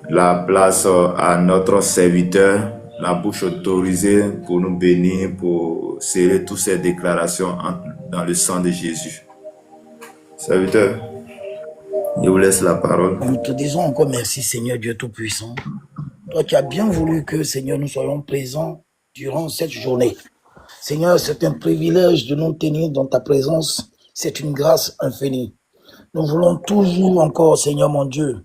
la place à notre serviteur, la bouche autorisée pour nous bénir, pour sceller toutes ces déclarations dans le sang de Jésus. Serviteur, je vous laisse la parole. Nous te disons encore merci, Seigneur Dieu Tout-Puissant. Toi qui as bien voulu que, Seigneur, nous soyons présents durant cette journée. Seigneur, c'est un privilège de nous tenir dans ta présence. C'est une grâce infinie. Nous voulons toujours encore, Seigneur mon Dieu,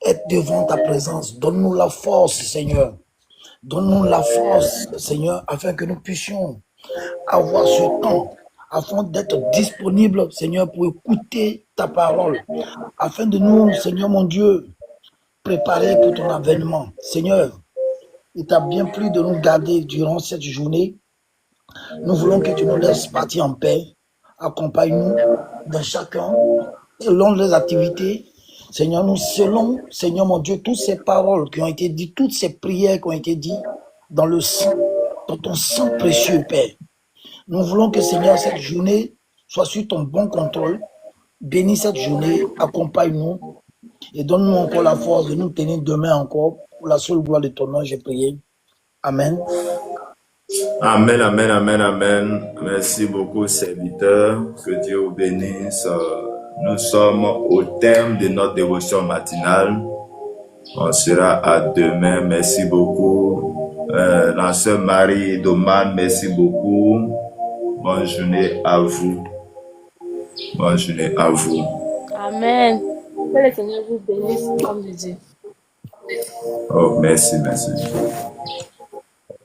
être devant ta présence. Donne-nous la force, Seigneur. Donne-nous la force, Seigneur, afin que nous puissions avoir ce temps, afin d'être disponibles, Seigneur, pour écouter ta parole, afin de nous, Seigneur mon Dieu, préparer pour ton avènement. Seigneur, il t'a bien plu de nous garder durant cette journée. Nous voulons que tu nous laisses partir en paix. Accompagne-nous dans chacun, selon les activités. Seigneur, nous scellons, Seigneur mon Dieu, toutes ces paroles qui ont été dites, toutes ces prières qui ont été dites dans le sang, dans ton sang précieux, Père. Nous voulons que, Seigneur, cette journée soit sur ton bon contrôle. Bénis cette journée, accompagne-nous et donne-nous encore la force de nous tenir demain encore. Pour la seule gloire de ton nom, j'ai prié. Amen. Amen, amen, amen, amen. Merci beaucoup, serviteur. Que Dieu vous bénisse. Nous sommes au terme de notre dévotion matinale. On sera à demain. Merci beaucoup. La sœur Marie Doman, merci beaucoup. Bonne journée à vous. Bonne journée à vous. Amen. Que le Seigneur vous bénisse, comme je dis. Oh, merci, merci.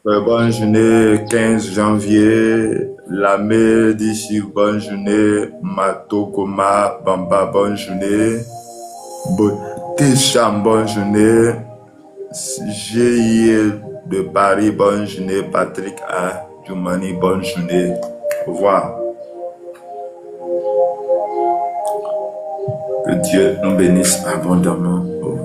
Bonne journée, 15 janvier. Lamé d'ici, bonne journée. Matokoma, Bamba, bonne journée. Técham, bonne journée. GIE de Paris, bonne journée. Patrick A. Djoumani, bonne journée. Au revoir. Que Dieu nous bénisse abondamment. Au revoir.